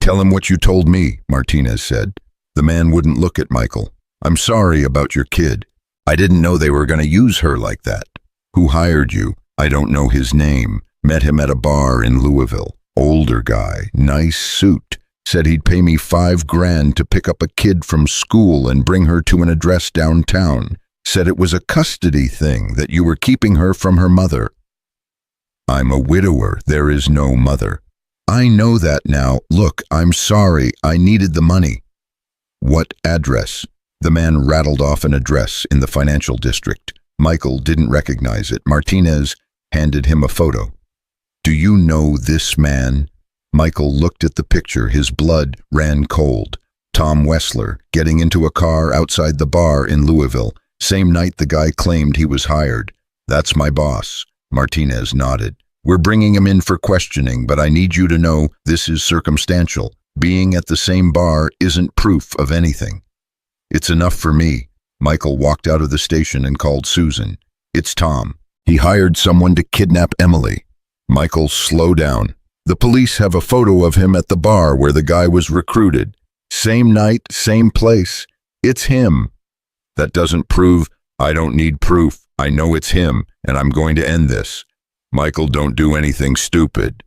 "Tell him what you told me," Martinez said. The man wouldn't look at Michael. "I'm sorry about your kid. I didn't know they were going to use her like that." "Who hired you?" "I don't know his name. Met him at a bar in Louisville. Older guy, nice suit. Said he'd pay me $5,000 to pick up a kid from school and bring her to an address downtown. Said it was a custody thing, that you were keeping her from her mother." "I'm a widower. There is no mother." "I know that now. Look, I'm sorry. I needed the money." "What address?" The man rattled off an address in the financial district. Michael didn't recognize it. Martinez handed him a photo. "Do you know this man?" Michael looked at the picture. His blood ran cold. Tom Wessler, getting into a car outside the bar in Louisville. Same night the guy claimed he was hired. "That's my boss." Martinez nodded. "We're bringing him in for questioning, but I need you to know this is circumstantial. Being at the same bar isn't proof of anything." "It's enough for me." Michael walked out of the station and called Susan. "It's Tom. He hired someone to kidnap Emily." Michael, slow down. "The police have a photo of him at the bar where the guy was recruited. Same night, same place. It's him." "That doesn't prove—" "I don't need proof. I know it's him, and I'm going to end this." "Michael, don't do anything stupid."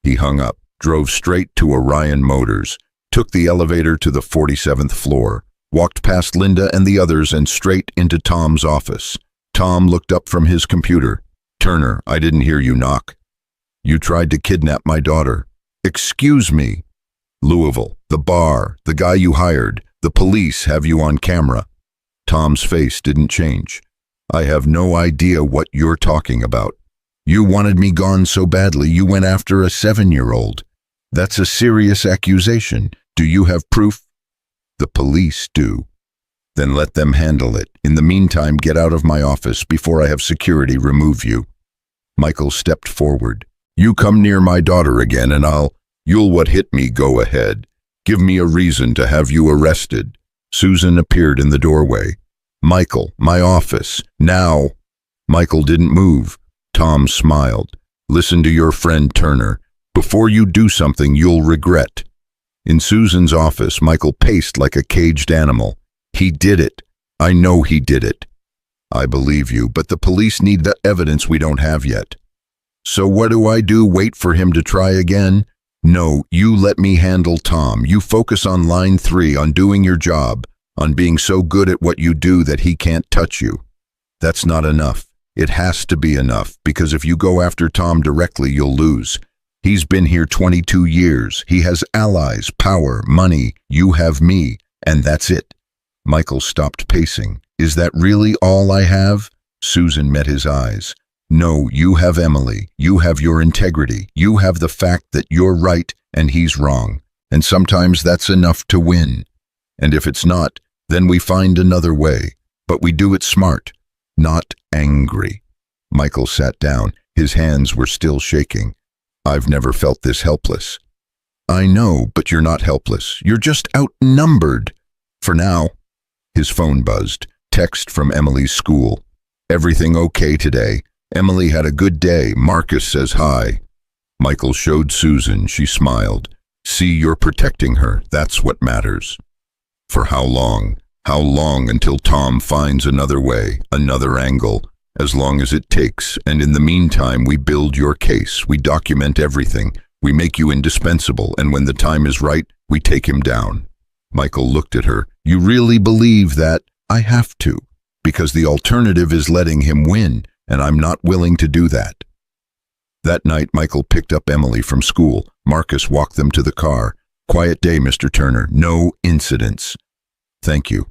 He hung up, drove straight to Orion Motors, took the elevator to the 47th floor, walked past Linda and the others and straight into Tom's office. Tom looked up from his computer. "Turner, I didn't hear you knock." "You tried to kidnap my daughter." "Excuse me." "Louisville, the bar, the guy you hired, the police have you on camera." Tom's face didn't change. "I have no idea what you're talking about. You wanted me gone so badly you went after a 7-year-old. That's a serious accusation. Do you have proof?" "The police do." "Then let them handle it. In the meantime, get out of my office before I have security remove you." Michael stepped forward. "You come near my daughter again and you'll what hit me, go ahead. Give me a reason to have you arrested." Susan appeared in the doorway. "Michael, my office, now." Michael didn't move. Tom smiled. "Listen to your friend Turner. Before you do something you'll regret." In Susan's office, Michael paced like a caged animal. "He did it. I know he did it." "I believe you, but the police need the evidence we don't have yet." "So what do I do? Wait for him to try again?" "No, you let me handle Tom. You focus on line 3, on doing your job, on being so good at what you do that he can't touch you." "That's not enough. It has to be enough, because if you go after Tom directly, you'll lose. He's been here 22 years. He has allies, power, money. You have me, and that's it." Michael stopped pacing. "Is that really all I have?" Susan met his eyes. "No, you have Emily. You have your integrity. You have the fact that you're right and he's wrong. And sometimes that's enough to win. And if it's not, then we find another way. But we do it smart, not angry." Michael sat down. His hands were still shaking. "I've never felt this helpless." "I know, but you're not helpless. You're just outnumbered. For now." His phone buzzed. Text from Emily's school. "Everything okay today? Emily had a good day. Marcus says hi." Michael showed Susan. She smiled. "See, you're protecting her. That's what matters." "For how long? How long until Tom finds another way, another angle? As long as it takes. And in the meantime, we build your case. We document everything. We make you indispensable. And when the time is right, we take him down." Michael looked at her. "You really believe that?" "I have to. Because the alternative is letting him win. And I'm not willing to do that." That night, Michael picked up Emily from school. Marcus walked them to the car. "Quiet day, Mr. Turner. No incidents." "Thank you."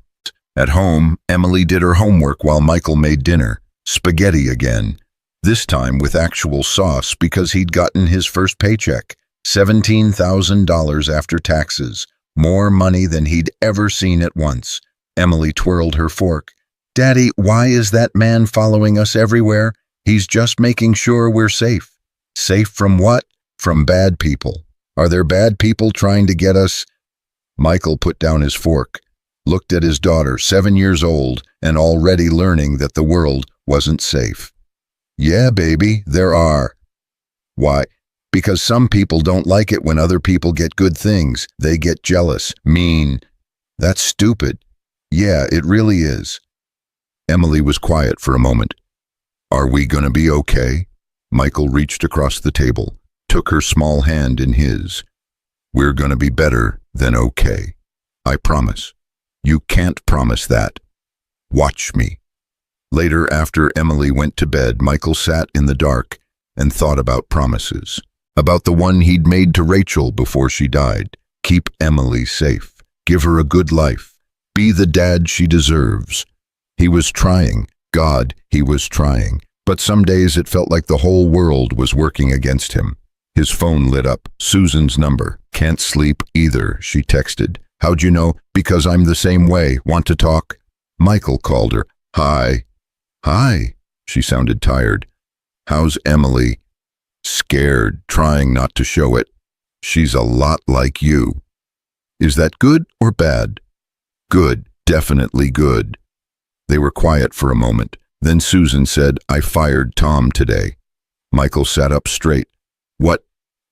At home, Emily did her homework while Michael made dinner. Spaghetti again. This time with actual sauce because he'd gotten his first paycheck. $17,000 after taxes, more money than he'd ever seen at once. Emily twirled her fork. Daddy, why is that man following us everywhere? He's just making sure we're safe. Safe from what? From bad people. Are there bad people trying to get us? Michael put down his fork, looked at his daughter, 7 years old, and already learning that the world wasn't safe. Yeah, baby, there are. Why? Because some people don't like it when other people get good things. They get jealous, mean. That's stupid. Yeah, it really is. Emily was quiet for a moment. Are we gonna be okay? Michael reached across the table, took her small hand in his. We're gonna be better than okay. I promise. You can't promise that. Watch me. Later, after Emily went to bed, Michael sat in the dark and thought about promises. About the one he'd made to Rachel before she died. Keep Emily safe. Give her a good life. Be the dad she deserves. He was trying. God, he was trying. But some days it felt like the whole world was working against him. His phone lit up. Susan's number. Can't sleep either, she texted. How'd you know? Because I'm the same way. Want to talk? Michael called her. Hi. Hi. She sounded tired. How's Emily? Scared, trying not to show it. She's a lot like you. Is that good or bad? Good, definitely good. They were quiet for a moment. Then Susan said, I fired Tom today. Michael sat up straight. What?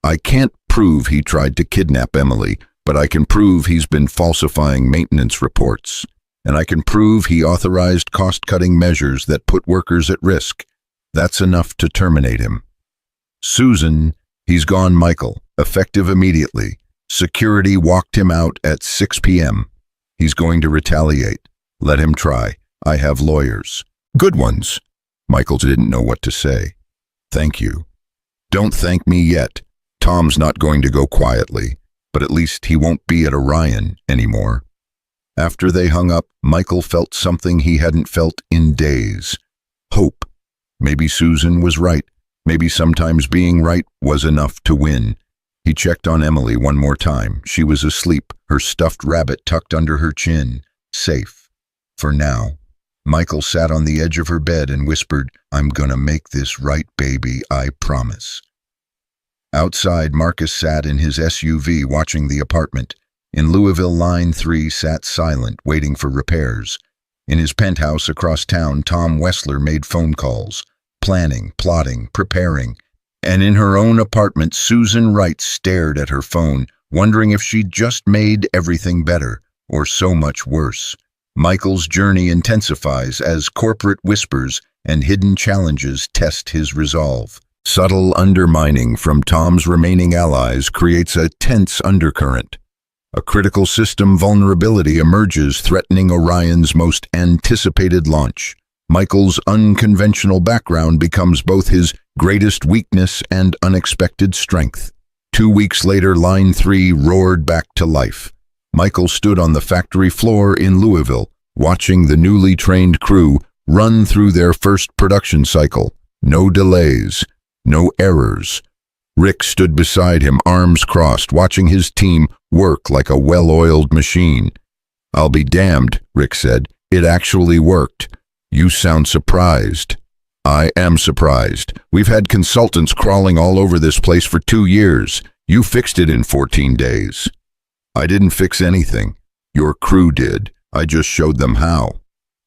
I can't prove he tried to kidnap Emily, but I can prove he's been falsifying maintenance reports. And I can prove he authorized cost-cutting measures that put workers at risk. That's enough to terminate him. Susan, he's gone, Michael, effective immediately. Security walked him out at 6 p.m. He's going to retaliate. Let him try. I have lawyers. Good ones. Michael didn't know what to say. Thank you. Don't thank me yet. Tom's not going to go quietly, but at least he won't be at Orion anymore. After they hung up, Michael felt something he hadn't felt in days. Hope. Maybe Susan was right. Maybe sometimes being right was enough to win. He checked on Emily one more time. She was asleep, her stuffed rabbit tucked under her chin. Safe. For now. Michael sat on the edge of her bed and whispered, I'm gonna make this right, baby, I promise. Outside, Marcus sat in his SUV watching the apartment. In Louisville, Line 3 sat silent, waiting for repairs. In his penthouse across town, Tom Wessler made phone calls. Planning, plotting, preparing. And in her own apartment, Susan Wright stared at her phone, wondering if she'd just made everything better, or so much worse. Michael's journey intensifies as corporate whispers and hidden challenges test his resolve. Subtle undermining from Tom's remaining allies creates a tense undercurrent. A critical system vulnerability emerges, threatening Orion's most anticipated launch. Michael's unconventional background becomes both his greatest weakness and unexpected strength. 2 weeks later, Line 3 roared back to life. Michael stood on the factory floor in Louisville, watching the newly trained crew run through their first production cycle. No delays, no errors. Rick stood beside him, arms crossed, watching his team work like a well-oiled machine. I'll be damned, Rick said. It actually worked. You sound surprised. I am surprised. We've had consultants crawling all over this place for 2 years. You fixed it in 14 days. I didn't fix anything. Your crew did. I just showed them how.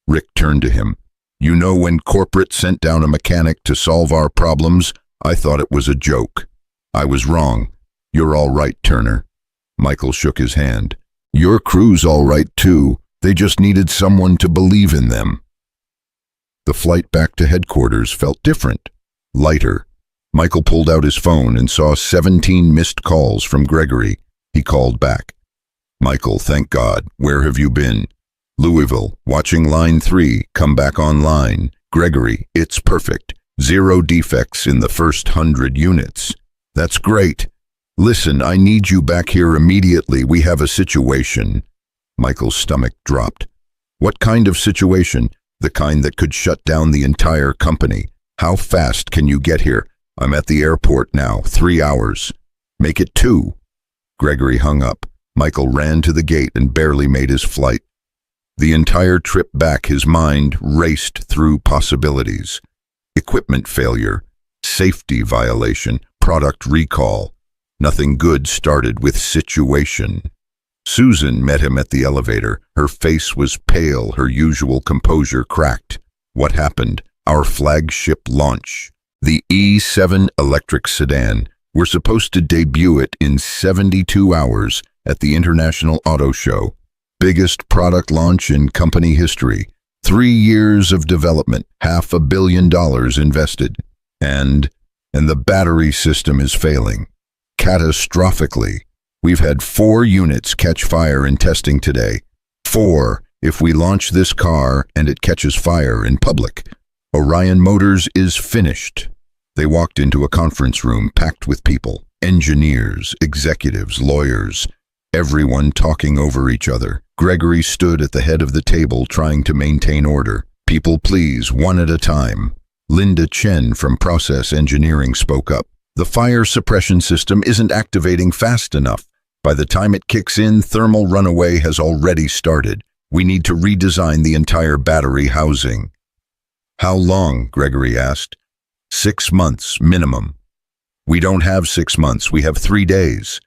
Rick turned to him. You know, when corporate sent down a mechanic to solve our problems, I thought it was a joke. I was wrong. You're all right, Turner. Michael shook his hand. Your crew's all right, too. They just needed someone to believe in them. The flight back to headquarters felt different, lighter. Michael pulled out his phone and saw 17 missed calls from Gregory. He called back. Michael, thank God. Where have you been? Louisville, watching Line 3 come back online. Gregory, it's perfect. 0 defects in the first 100 units. That's great. Listen, I need you back here immediately. We have a situation. Michael's stomach dropped. What kind of situation? The kind that could shut down the entire company. How fast can you get here? I'm at the airport now. 3 hours. Make it 2. Gregory hung up. Michael ran to the gate and barely made his flight. The entire trip back, his mind raced through possibilities. Equipment failure, safety violation, product recall. Nothing good started with situation. Susan met him at the elevator. Her face was pale, her usual composure cracked. What happened? Our flagship launch. The E7 electric sedan. We're supposed to debut it in 72 hours at the International Auto Show. Biggest product launch in company history. 3 years of development, $500 million invested. And the battery system is failing. Catastrophically. We've had 4 units catch fire in testing today. 4 if we launch this car and it catches fire in public. Orion Motors is finished. They walked into a conference room packed with people, engineers, executives, lawyers, everyone talking over each other. Gregory stood at the head of the table trying to maintain order. People, please, one at a time. Linda Chen from Process Engineering spoke up. The fire suppression system isn't activating fast enough. By the time it kicks in, thermal runaway has already started. We need to redesign the entire battery housing. How long? Gregory asked. 6 months, minimum. We don't have 6 months, we have 3 days.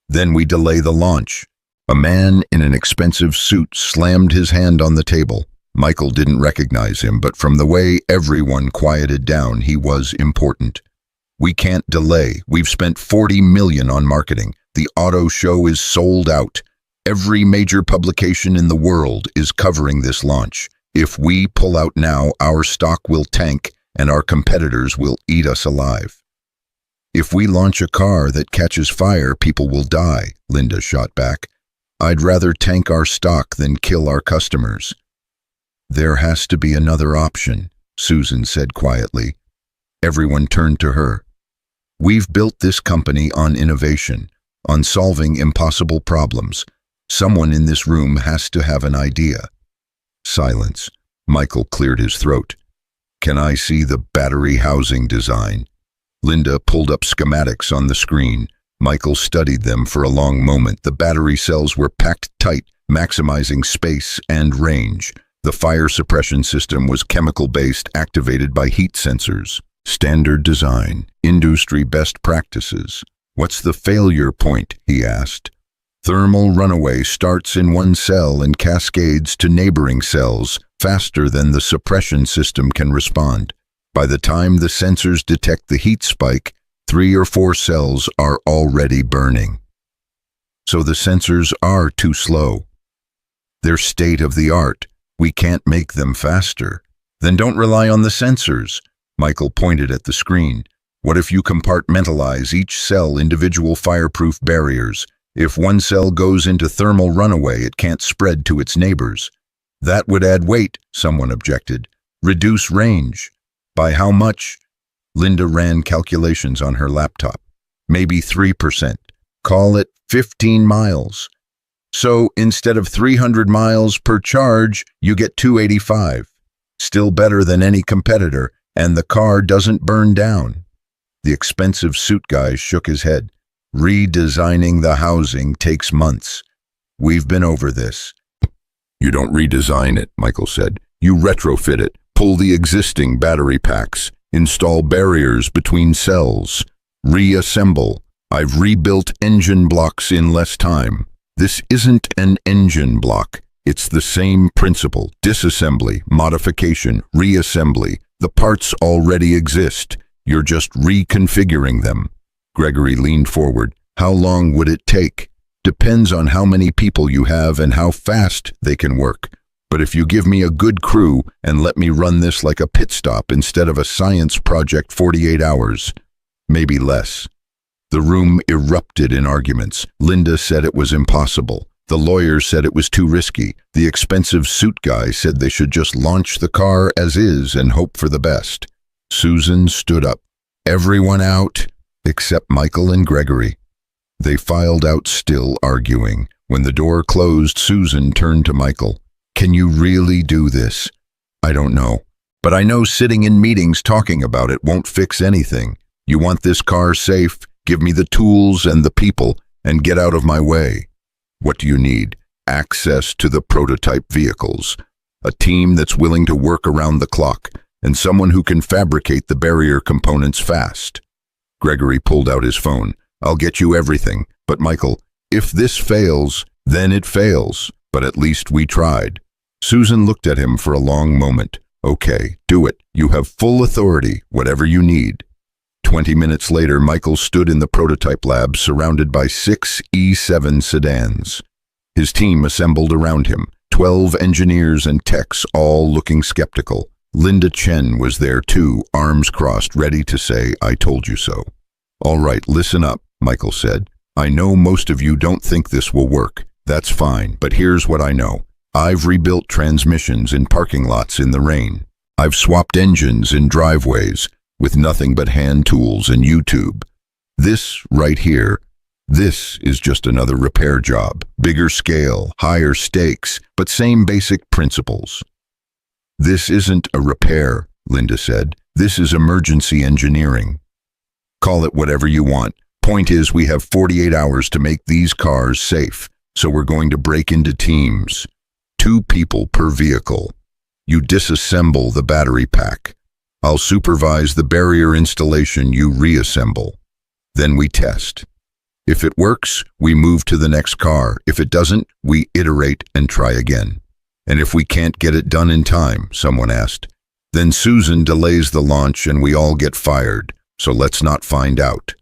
Then we delay the launch. A man in an expensive suit slammed his hand on the table. Michael didn't recognize him, but from the way everyone quieted down, he was important. We can't delay. We've spent $40 million on marketing. The auto show is sold out. Every major publication in the world is covering this launch. If we pull out now, our stock will tank and our competitors will eat us alive. If we launch a car that catches fire, people will die, Linda shot back. I'd rather tank our stock than kill our customers. There has to be another option, Susan said quietly. Everyone turned to her. We've built this company on innovation, on solving impossible problems. Someone in this room has to have an idea. Silence. Michael cleared his throat. Can I see the battery housing design? Linda pulled up schematics on the screen. Michael studied them for a long moment. The battery cells were packed tight, maximizing space and range. The fire suppression system was chemical-based, activated by heat sensors. Standard design, industry best practices. What's the failure point? He asked. Thermal runaway starts in one cell and cascades to neighboring cells faster than the suppression system can respond. By the time the sensors detect the heat spike, 3 or 4 cells are already burning. So the sensors are too slow. They're state-of-the-art. We can't make them faster. Then don't rely on the sensors. Michael pointed at the screen. What if you compartmentalize each cell individual fireproof barriers? If one cell goes into thermal runaway, it can't spread to its neighbors. That would add weight, someone objected. Reduce range. By how much? Linda ran calculations on her laptop. Maybe 3%. Call it 15 miles. So instead of 300 miles per charge, you get 285. Still better than any competitor, and the car doesn't burn down. The expensive suit guy shook his head. Redesigning the housing takes months. We've been over this. You don't redesign it, Michael said. You retrofit it, pull the existing battery packs, install barriers between cells, reassemble. I've rebuilt engine blocks in less time. This isn't an engine block. It's the same principle. Disassembly, modification, reassembly. The parts already exist. You're just reconfiguring them. Gregory leaned forward. How long would it take? Depends on how many people you have and how fast they can work. But if you give me a good crew and let me run this like a pit stop instead of a science project 48 hours, maybe less. The room erupted in arguments. Linda said it was impossible. The lawyers said it was too risky. The expensive suit guy said they should just launch the car as is and hope for the best. Susan stood up. Everyone out, except Michael and Gregory. They filed out, still arguing. When the door closed, Susan turned to Michael. Can you really do this? I don't know. But I know sitting in meetings talking about it won't fix anything. You want this car safe? Give me the tools and the people, and get out of my way. What do you need? Access to the prototype vehicles, a team that's willing to work around the clock, and someone who can fabricate the barrier components fast. Gregory pulled out his phone. I'll get you everything, but Michael, if this fails, then it fails, but at least we tried. Susan looked at him for a long moment. Okay, do it. You have full authority, whatever you need. 20 minutes later, Michael stood in the prototype lab surrounded by 6 E7 sedans. His team assembled around him, 12 engineers and techs, all looking skeptical. Linda Chen was there too, arms crossed, ready to say, I told you so. All right, listen up, Michael said. I know most of you don't think this will work. That's fine, but here's what I know. I've rebuilt transmissions in parking lots in the rain. I've swapped engines in driveways with nothing but hand tools and YouTube. This right here, this is just another repair job. Bigger scale, higher stakes, but same basic principles. This isn't a repair, Linda said. This is emergency engineering. Call it whatever you want. Point is, we have 48 hours to make these cars safe, so we're going to break into teams. 2 people per vehicle. You disassemble the battery pack. I'll supervise the barrier installation you reassemble. Then we test. If it works, we move to the next car. If it doesn't, we iterate and try again. And if we can't get it done in time, someone asked, then Susan delays the launch and we all get fired, so let's not find out.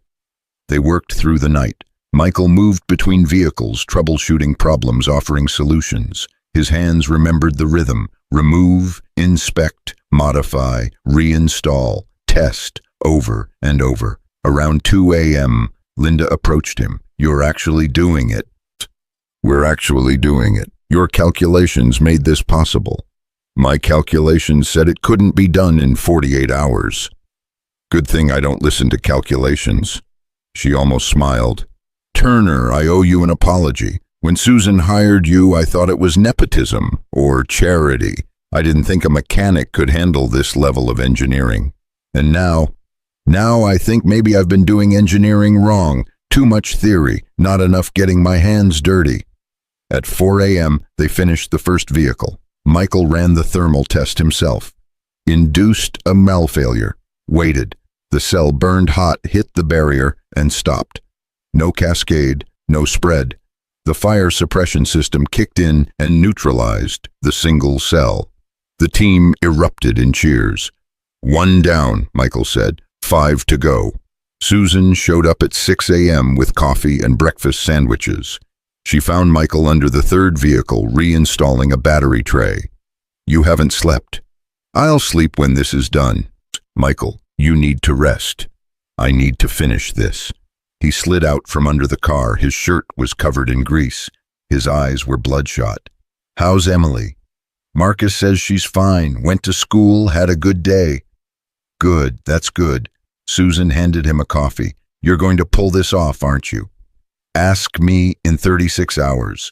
They worked through the night. Michael moved between vehicles, troubleshooting problems, offering solutions. His hands remembered the rhythm. Remove, inspect, modify, reinstall, test, over and over. Around 2 a.m., Linda approached him. You're actually doing it. We're actually doing it. Your calculations made this possible. My calculations said it couldn't be done in 48 hours. Good thing I don't listen to calculations. She almost smiled. Turner, I owe you an apology. When Susan hired you, I thought it was nepotism or charity. I didn't think a mechanic could handle this level of engineering. And now I think maybe I've been doing engineering wrong. Too much theory, not enough getting my hands dirty. At 4 a.m., they finished the first vehicle. Michael ran the thermal test himself. Induced a malfailure. Waited. The cell burned hot, hit the barrier, and stopped. No cascade, no spread. The fire suppression system kicked in and neutralized the single cell. The team erupted in cheers. 1 down, Michael said. 5 to go. Susan showed up at 6 a.m. with coffee and breakfast sandwiches. She found Michael under the third vehicle, reinstalling a battery tray. You haven't slept. I'll sleep when this is done. Michael, you need to rest. I need to finish this. He slid out from under the car. His shirt was covered in grease. His eyes were bloodshot. How's Emily? Marcus says she's fine. Went to school, had a good day. Good, that's good. Susan handed him a coffee. You're going to pull this off, aren't you? Ask me in 36 hours.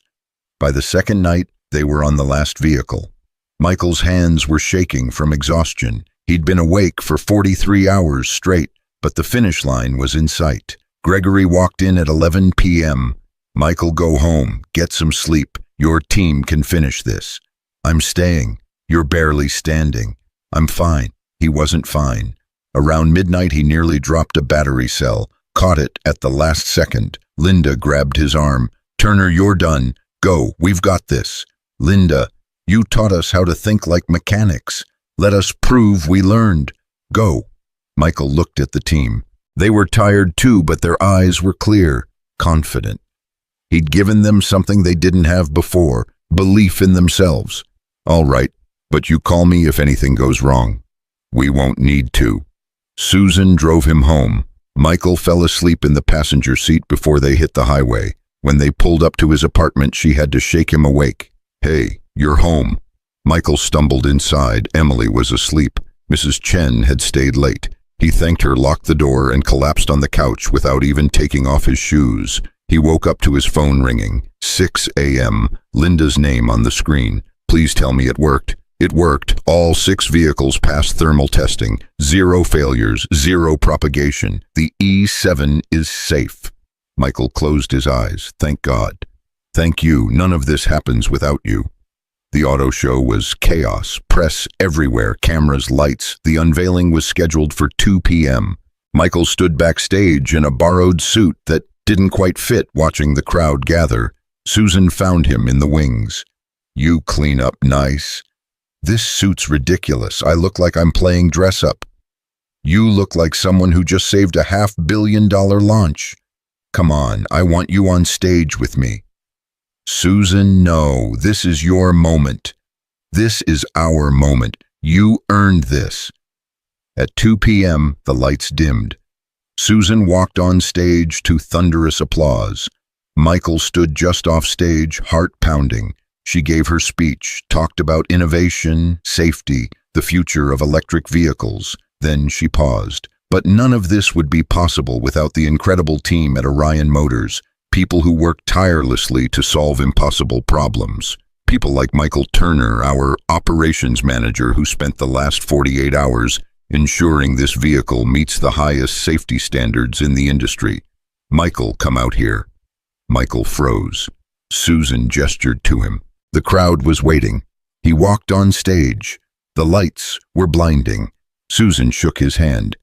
By the second night, they were on the last vehicle. Michael's hands were shaking from exhaustion. He'd been awake for 43 hours straight, but the finish line was in sight. Gregory walked in at 11 p.m. Michael, go home. Get some sleep. Your team can finish this. I'm staying. You're barely standing. I'm fine. He wasn't fine. Around midnight, he nearly dropped a battery cell, caught it at the last second. Linda grabbed his arm. Turner, you're done. Go. We've got this. Linda, you taught us how to think like mechanics. Let us prove we learned. Go. Michael looked at the team. They were tired too, but their eyes were clear, confident. He'd given them something they didn't have before, belief in themselves. All right, but you call me if anything goes wrong. We won't need to. Susan drove him home. Michael fell asleep in the passenger seat before they hit the highway. When they pulled up to his apartment, she had to shake him awake. Hey, you're home. Michael stumbled inside. Emily was asleep. Mrs. Chen had stayed late. He thanked her, locked the door, and collapsed on the couch without even taking off his shoes. He woke up to his phone ringing. 6 a.m. Linda's name on the screen. Please tell me it worked. It worked. All 6 vehicles passed thermal testing. 0 failures, 0 propagation. The E7 is safe. Michael closed his eyes. Thank God. Thank you. None of this happens without you. The auto show was chaos. Press everywhere, cameras, lights. The unveiling was scheduled for 2 p.m. Michael stood backstage in a borrowed suit that didn't quite fit, watching the crowd gather. Susan found him in the wings. You clean up nice. This suit's ridiculous. I look like I'm playing dress up. You look like someone who just saved a $500 million launch. Come on, I want you on stage with me. Susan, no, this is your moment. This is our moment. You earned this. At 2 p.m., the lights dimmed. Susan walked on stage to thunderous applause. Michael stood just off stage, heart pounding. She gave her speech, talked about innovation, safety, the future of electric vehicles. Then she paused. But none of this would be possible without the incredible team at Orion Motors, people who work tirelessly to solve impossible problems. People like Michael Turner, our operations manager, who spent the last 48 hours ensuring this vehicle meets the highest safety standards in the industry. Michael, come out here. Michael froze. Susan gestured to him. The crowd was waiting. He walked on stage. The lights were blinding. Susan shook his hand.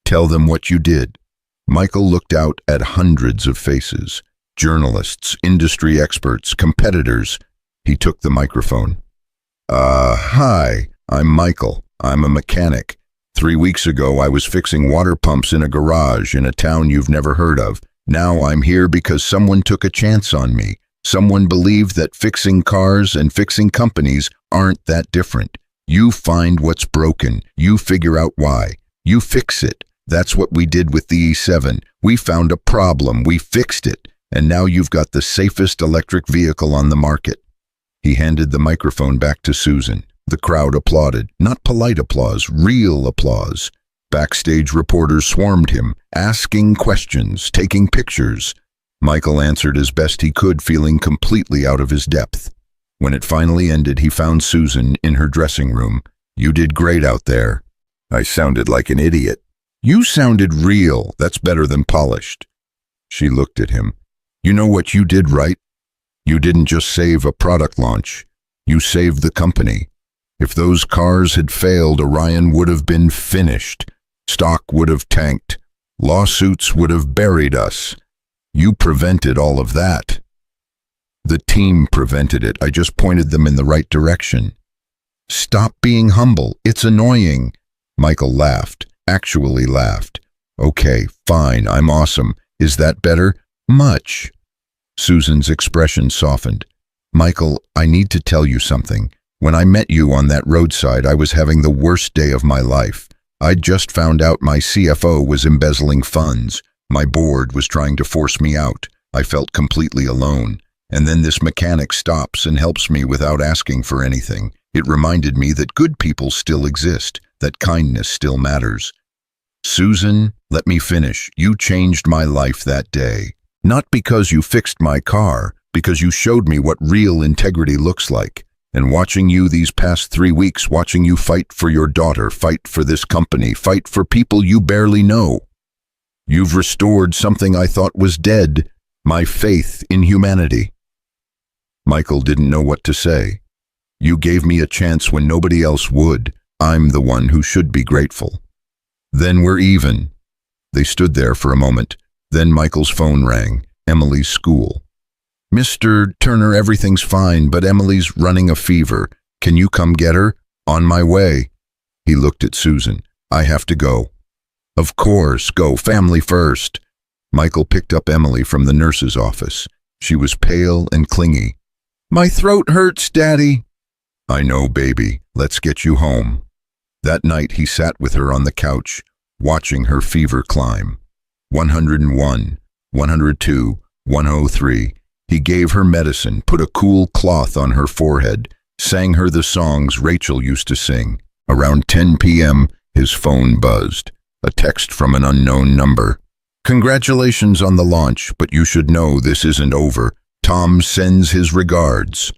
Tell them what you did. Michael looked out at hundreds of faces. Journalists, industry experts, competitors. He took the microphone. Hi, I'm Michael. I'm a mechanic. 3 weeks ago, I was fixing water pumps in a garage in a town you've never heard of. Now I'm here because someone took a chance on me. Someone believed that fixing cars and fixing companies aren't that different. You find what's broken. You figure out why. You fix it. That's what we did with the E7. We found a problem. We fixed it. And now you've got the safest electric vehicle on the market. He handed the microphone back to Susan. The crowd applauded. Not polite applause, real applause. Backstage reporters swarmed him, asking questions, taking pictures. Michael answered as best he could, feeling completely out of his depth. When it finally ended, he found Susan in her dressing room. You did great out there. I sounded like an idiot. You sounded real. That's better than polished. She looked at him. You know what you did right? You didn't just save a product launch. You saved the company. If those cars had failed, Orion would have been finished. Stock would have tanked. Lawsuits would have buried us. You prevented all of that. The team prevented it. I just pointed them in the right direction. Stop being humble. It's annoying. Michael laughed, actually laughed. Okay, fine, I'm awesome. Is that better? Much. Susan's expression softened. Michael, I need to tell you something. When I met you on that roadside, I was having the worst day of my life. I'd just found out my CFO was embezzling funds. My board was trying to force me out. I felt completely alone. And then this mechanic stops and helps me without asking for anything. It reminded me that good people still exist, that kindness still matters. Susan, let me finish. You changed my life that day. Not because you fixed my car, because you showed me what real integrity looks like. And watching you these past 3 weeks, watching you fight for your daughter, fight for this company, fight for people you barely know. You've restored something I thought was dead, my faith in humanity. Michael didn't know what to say. You gave me a chance when nobody else would. I'm the one who should be grateful. Then we're even. They stood there for a moment. Then Michael's phone rang. Emily's school. Mr. Turner, everything's fine, but Emily's running a fever. Can you come get her? On my way. He looked at Susan. I have to go. Of course, go. Family first. Michael picked up Emily from the nurse's office. She was pale and clingy. My throat hurts, Daddy. I know, baby. Let's get you home. That night he sat with her on the couch, watching her fever climb. 101, 102, 103. He gave her medicine, put a cool cloth on her forehead, sang her the songs Rachel used to sing. Around 10 p.m., his phone buzzed. A text from an unknown number. Congratulations on the launch, but you should know this isn't over. Tom sends his regards.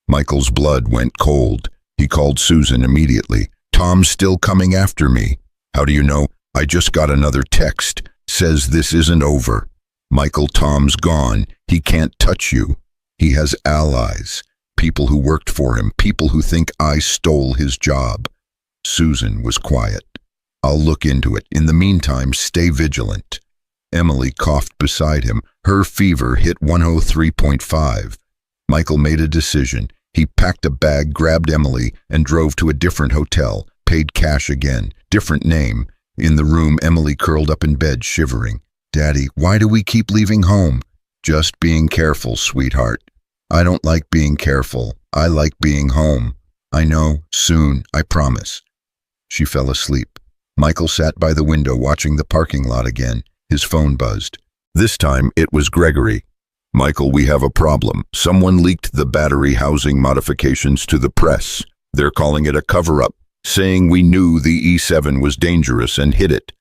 Michael's blood went cold. He called Susan immediately. Tom's still coming after me. How do you know? I just got another text. Says this isn't over. Michael, Tom's gone. He can't touch you. He has allies. People who worked for him. People who think I stole his job. Susan was quiet. I'll look into it. In the meantime, stay vigilant. Emily coughed beside him. Her fever hit 103.5. Michael made a decision. He packed a bag, grabbed Emily, and drove to a different hotel. Paid cash again. Different name. In the room, Emily curled up in bed, shivering. Daddy, why do we keep leaving home? Just being careful, sweetheart. I don't like being careful. I like being home. I know. Soon. I promise. She fell asleep. Michael sat by the window watching the parking lot again. His phone buzzed. This time, it was Gregory. Michael, we have a problem. Someone leaked the battery housing modifications to the press. They're calling it a cover-up, saying we knew the E7 was dangerous and hid it.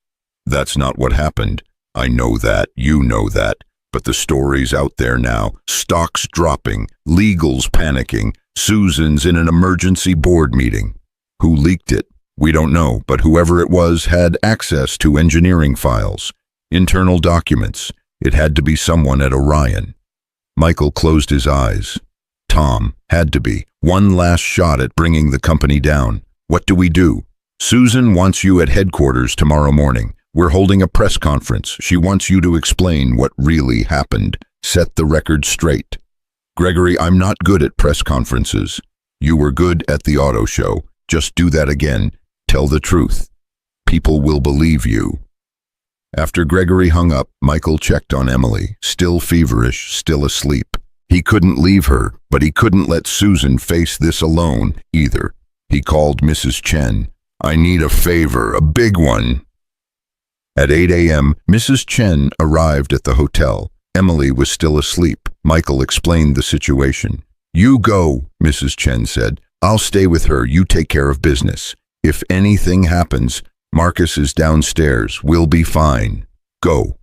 That's not what happened. I know that. You know that. But the story's out there now. Stocks dropping. Legals panicking. Susan's in an emergency board meeting. Who leaked it? We don't know, but whoever it was had access to engineering files, internal documents. It had to be someone at Orion. Michael closed his eyes. Tom, had to be. One last shot at bringing the company down. What do we do? Susan wants you at headquarters tomorrow morning. We're holding a press conference. She wants you to explain what really happened. Set the record straight. Gregory, I'm not good at press conferences. You were good at the auto show. Just do that again. Tell the truth. People will believe you. After Gregory hung up, Michael checked on Emily, still feverish, still asleep. He couldn't leave her, but he couldn't let Susan face this alone, either. He called Mrs. Chen. I need a favor, a big one. At 8 a.m., Mrs. Chen arrived at the hotel. Emily was still asleep. Michael explained the situation. You go, Mrs. Chen said. I'll stay with her. You take care of business. If anything happens, Marcus is downstairs. We'll be fine. Go.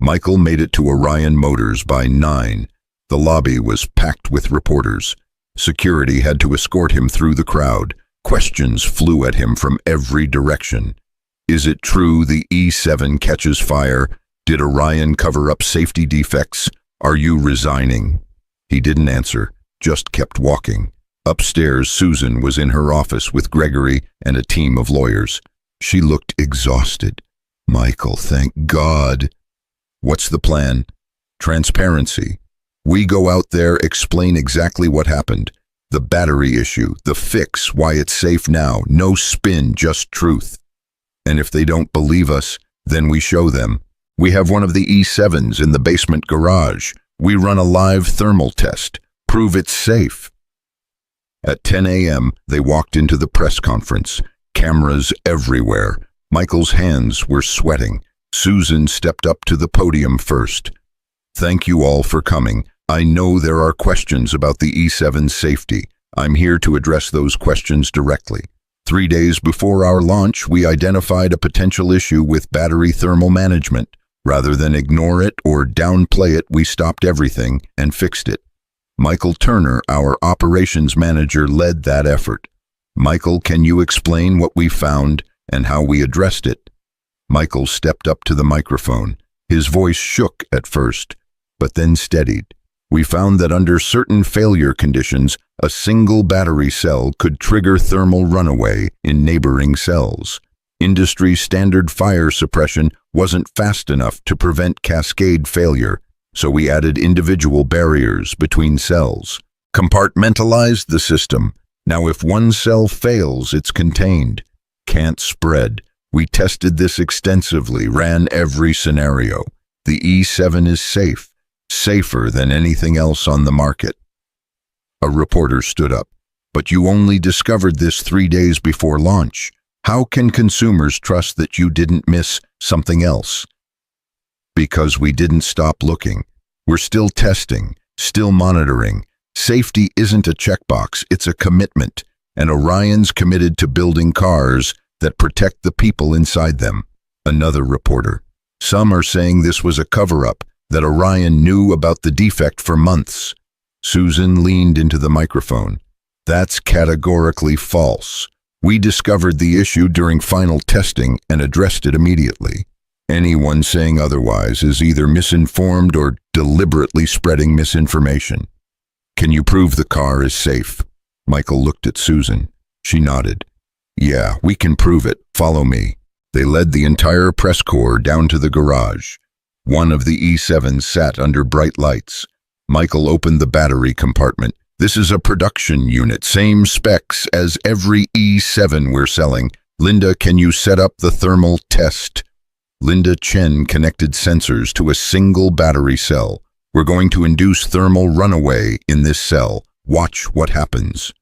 Michael made it to Orion Motors by 9. The lobby was packed with reporters. Security had to escort him through the crowd. Questions flew at him from every direction. Is it true the E7 catches fire? Did Orion cover up safety defects? Are you resigning? He didn't answer, just kept walking. Upstairs, Susan was in her office with Gregory and a team of lawyers. She looked exhausted. Michael, thank God. What's the plan? Transparency. We go out there, explain exactly what happened. The battery issue, the fix, why it's safe now. No spin, just truth. And if they don't believe us, then we show them. We have one of the E7s in the basement garage. We run a live thermal test. Prove it's safe. At 10 a.m., they walked into the press conference. Cameras everywhere. Michael's hands were sweating. Susan stepped up to the podium first. Thank you all for coming. I know there are questions about the E7's safety. I'm here to address those questions directly. 3 days before our launch, we identified a potential issue with battery thermal management. Rather than ignore it or downplay it, we stopped everything and fixed it. Michael Turner, our operations manager, led that effort. Michael, can you explain what we found and how we addressed it? Michael stepped up to the microphone. His voice shook at first, but then steadied. We found that under certain failure conditions, a single battery cell could trigger thermal runaway in neighboring cells. Industry standard fire suppression wasn't fast enough to prevent cascade failure, so we added individual barriers between cells. Compartmentalized the system. Now if one cell fails, it's contained. Can't spread. We tested this extensively, ran every scenario. The E7 is safe. Safer than anything else on the market. A reporter stood up. But you only discovered this 3 days before launch. How can consumers trust that you didn't miss something else? Because we didn't stop looking. We're still testing, still monitoring. Safety isn't a checkbox, it's a commitment. And Orion's committed to building cars that protect the people inside them. Another reporter. Some are saying this was a cover-up, that Orion knew about the defect for months. Susan leaned into the microphone. That's categorically false. We discovered the issue during final testing and addressed it immediately. Anyone saying otherwise is either misinformed or deliberately spreading misinformation. Can you prove the car is safe? Michael looked at Susan. She nodded. Yeah, we can prove it. Follow me. They led the entire press corps down to the garage. One of the E7s sat under bright lights. Michael opened the battery compartment. This is a production unit, same specs as every E7 we're selling. Linda, can you set up the thermal test? Linda Chen connected sensors to a single battery cell. We're going to induce thermal runaway in this cell. Watch what happens.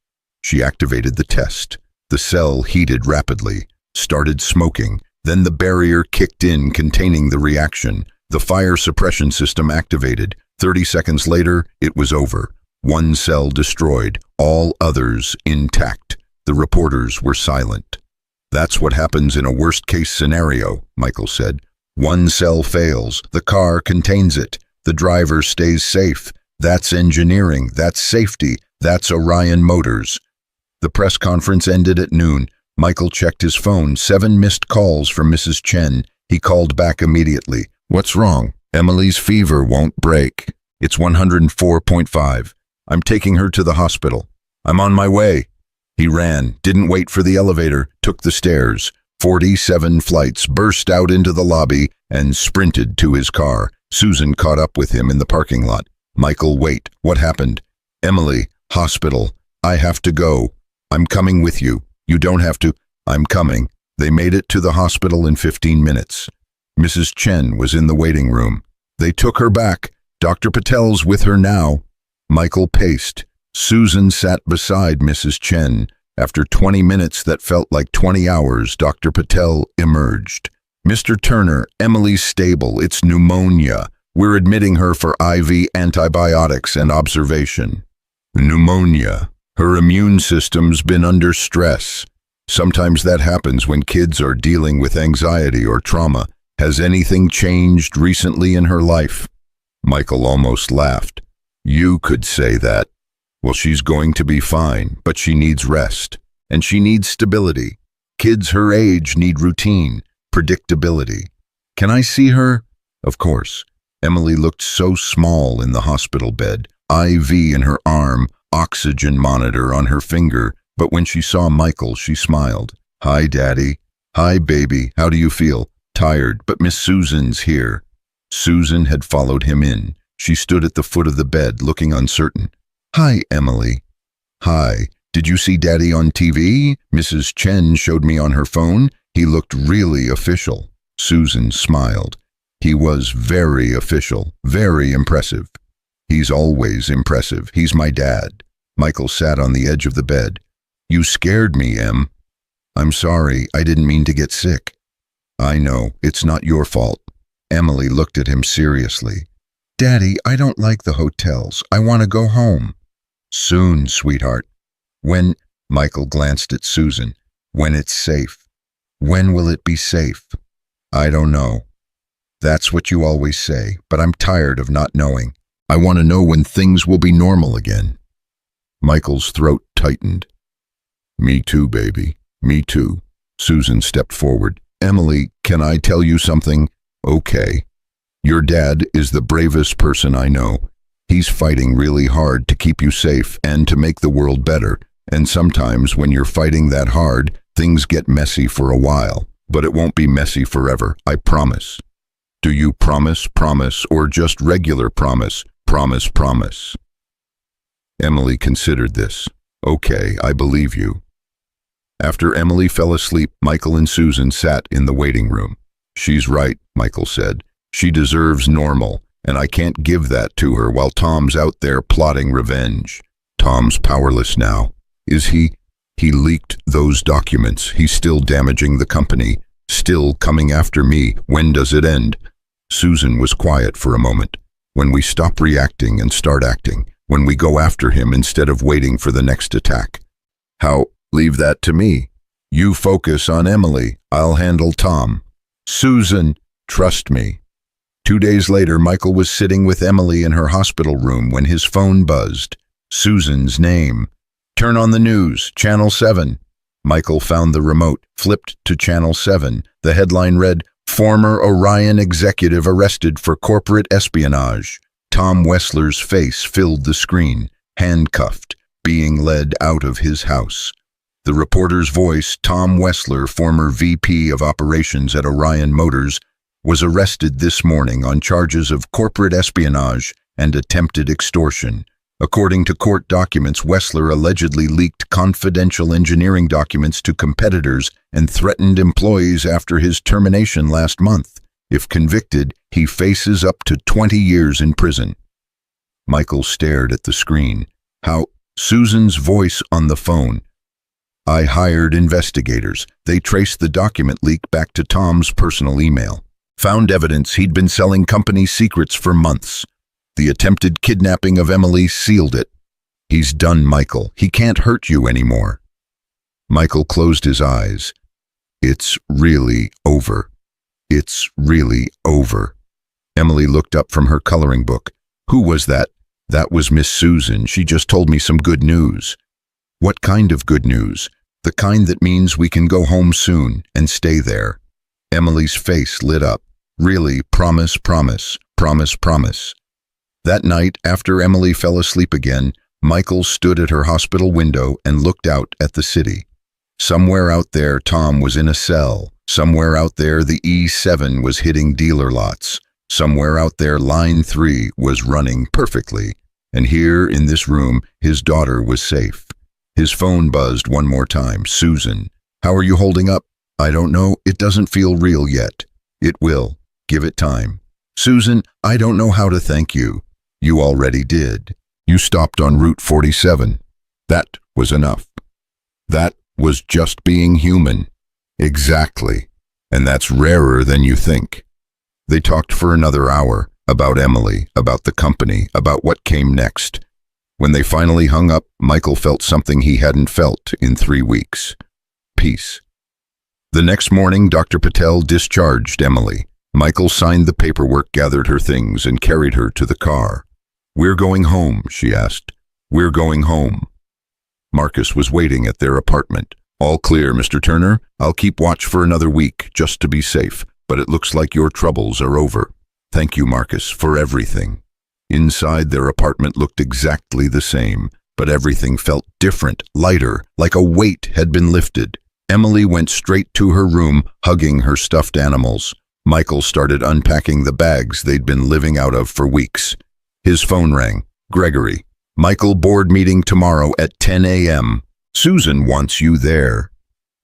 She activated the test. The cell heated rapidly, started smoking. Then the barrier kicked in, containing the reaction. The fire suppression system activated. 30 seconds later, it was over. One cell destroyed, all others intact. The reporters were silent. That's what happens in a worst-case scenario, Michael said. One cell fails, the car contains it. The driver stays safe. That's engineering, that's safety, that's Orion Motors. The press conference ended at noon. Michael checked his phone. 7 missed calls from Mrs. Chen. He called back immediately. What's wrong? Emily's fever won't break. It's 104.5. I'm taking her to the hospital. I'm on my way. He ran, didn't wait for the elevator, took the stairs. 47 flights, burst out into the lobby, and sprinted to his car. Susan caught up with him in the parking lot. Michael, wait. What happened? Emily, hospital. I have to go. I'm coming with you. You don't have to. I'm coming. They made it to the hospital in 15 minutes. Mrs. Chen was in the waiting room. They took her back. Dr. Patel's with her now. Michael paced. Susan sat beside Mrs. Chen. After 20 minutes that felt like 20 hours, Dr. Patel emerged. Mr. Turner, Emily's stable. It's pneumonia. We're admitting her for IV antibiotics and observation. Pneumonia. Her immune system's been under stress. Sometimes that happens when kids are dealing with anxiety or trauma. Has anything changed recently in her life? Michael almost laughed. You could say that. Well, she's going to be fine, but she needs rest. And she needs stability. Kids her age need routine, predictability. Can I see her? Of course. Emily looked so small in the hospital bed, IV in her arm, oxygen monitor on her finger, but when she saw Michael, she smiled. Hi, Daddy. Hi, baby. How do you feel? Tired, but Miss Susan's here. Susan had followed him in. She stood at the foot of the bed, looking uncertain. Hi, Emily. Hi. Did you see Daddy on TV? Mrs. Chen showed me on her phone. He looked really official. Susan smiled. He was very official, very impressive. He's always impressive. He's my dad. Michael sat on the edge of the bed. You scared me, Em. I'm sorry. I didn't mean to get sick. I know. It's not your fault. Emily looked at him seriously. Daddy, I don't like the hotels. I want to go home. Soon, sweetheart. When? Michael glanced at Susan. When it's safe. When will it be safe? I don't know. That's what you always say, but I'm tired of not knowing. I want to know when things will be normal again. Michael's throat tightened. Me too, baby. Me too. Susan stepped forward. Emily, can I tell you something? Okay. Your dad is the bravest person I know. He's fighting really hard to keep you safe and to make the world better. And sometimes when you're fighting that hard, things get messy for a while. But it won't be messy forever, I promise. Do you promise, or just regular promise? Promise. Emily considered this. Okay, I believe you. After Emily fell asleep, Michael and Susan sat in the waiting room. She's right, Michael said. She deserves normal, and I can't give that to her while Tom's out there plotting revenge. Tom's powerless now. Is he? He leaked those documents. He's still damaging the company, still coming after me. When does it end? Susan was quiet for a moment. When we stop reacting and start acting. When we go after him instead of waiting for the next attack. How? Leave that to me. You focus on Emily. I'll handle Tom. Susan, trust me. 2 days later, Michael was sitting with Emily in her hospital room when his phone buzzed. Susan's name. Turn on the news, Channel 7. Michael found the remote, flipped to Channel 7. The headline read, Former Orion executive arrested for corporate espionage. Tom Wessler's face filled the screen, handcuffed, being led out of his house. The reporter's voice, Tom Wessler, former VP of Operations at Orion Motors, was arrested this morning on charges of corporate espionage and attempted extortion. According to court documents, Wessler allegedly leaked confidential engineering documents to competitors and threatened employees after his termination last month. If convicted, he faces up to 20 years in prison. Michael stared at the screen. Susan's voice on the phone. I hired investigators. They traced the document leak back to Tom's personal email. Found evidence he'd been selling company secrets for months. The attempted kidnapping of Emily sealed it. He's done, Michael. He can't hurt you anymore. Michael closed his eyes. It's really over. It's really over. Emily looked up from her coloring book. Who was that? That was Miss Susan. She just told me some good news. What kind of good news? The kind that means we can go home soon and stay there. Emily's face lit up. Really, promise, promise, promise, promise. That night, after Emily fell asleep again, Michael stood at her hospital window and looked out at the city. Somewhere out there, Tom was in a cell. Somewhere out there, the E7 was hitting dealer lots. Somewhere out there, Line 3 was running perfectly. And here, in this room, his daughter was safe. His phone buzzed one more time. Susan, how are you holding up? I don't know. It doesn't feel real yet. It will. Give it time. Susan, I don't know how to thank you. You already did. You stopped on Route 47. That was enough. That was just being human. Exactly. And that's rarer than you think. They talked for another hour about Emily, about the company, about what came next. When they finally hung up, Michael felt something he hadn't felt in 3 weeks. Peace. The next morning, Dr. Patel discharged Emily. Michael signed the paperwork, gathered her things, and carried her to the car. We're going home, she asked. We're going home. Marcus was waiting at their apartment. All clear, Mr. Turner. I'll keep watch for another week, just to be safe, but it looks like your troubles are over. Thank you, Marcus, for everything. Inside, their apartment looked exactly the same, but everything felt different, lighter, like a weight had been lifted. Emily went straight to her room, hugging her stuffed animals. Michael started unpacking the bags they'd been living out of for weeks. His phone rang. Gregory. Michael, board meeting tomorrow at 10 a.m. Susan wants you there.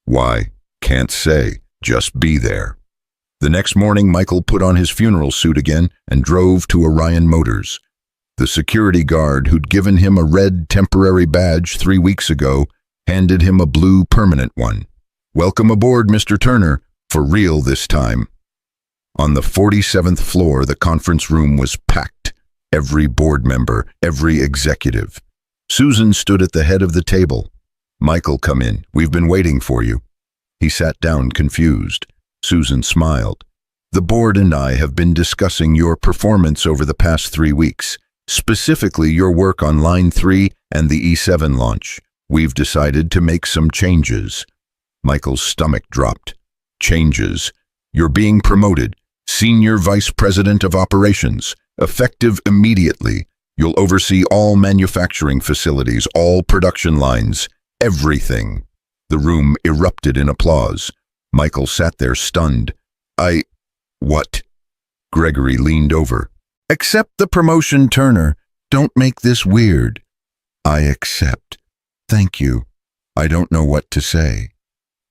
Why? Can't say. Just be there. The next morning, Michael put on his funeral suit again and drove to Orion Motors. The security guard who'd given him a red temporary badge 3 weeks ago handed him a blue permanent one. Welcome aboard, Mr. Turner. For real this time. On the 47th floor, the conference room was packed. Every board member, every executive. Susan stood at the head of the table. Michael, come in. We've been waiting for you. He sat down, confused. Susan smiled. The board and I have been discussing your performance over the past 3 weeks, specifically your work on Line 3 and the E7 launch. We've decided to make some changes. Michael's stomach dropped. Changes. You're being promoted. Senior Vice President of Operations. Effective immediately. You'll oversee all manufacturing facilities, all production lines, everything. The room erupted in applause. Michael sat there stunned. What? Gregory leaned over. Accept the promotion, Turner. Don't make this weird. I accept. Thank you. I don't know what to say.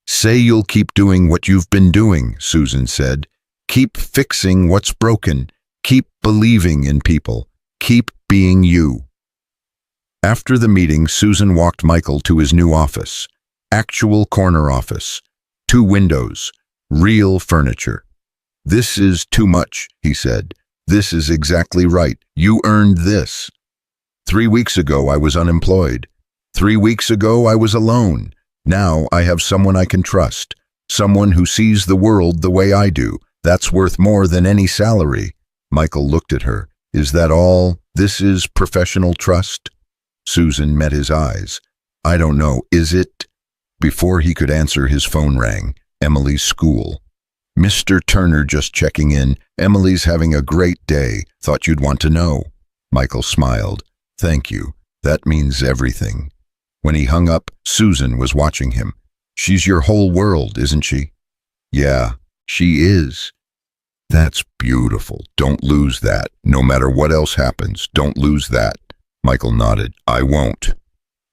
Say you'll keep doing what you've been doing, Susan said. Keep fixing what's broken. Keep believing in people. Keep being you. After the meeting, Susan walked Michael to his new office. Actual corner office. 2 windows. Real furniture. This is too much, he said. This is exactly right. You earned this. 3 weeks ago, I was unemployed. 3 weeks ago, I was alone. Now I have someone I can trust. Someone who sees the world the way I do. That's worth more than any salary. Michael looked at her. Is that all? This is professional trust? Susan met his eyes. I don't know, is it? Before he could answer, his phone rang. Emily's school. Mr. Turner, just checking in. Emily's having a great day. Thought you'd want to know. Michael smiled. Thank you. That means everything. When he hung up, Susan was watching him. She's your whole world, isn't she? Yeah, she is. That's beautiful. Don't lose that. No matter what else happens, don't lose that. Michael nodded. I won't.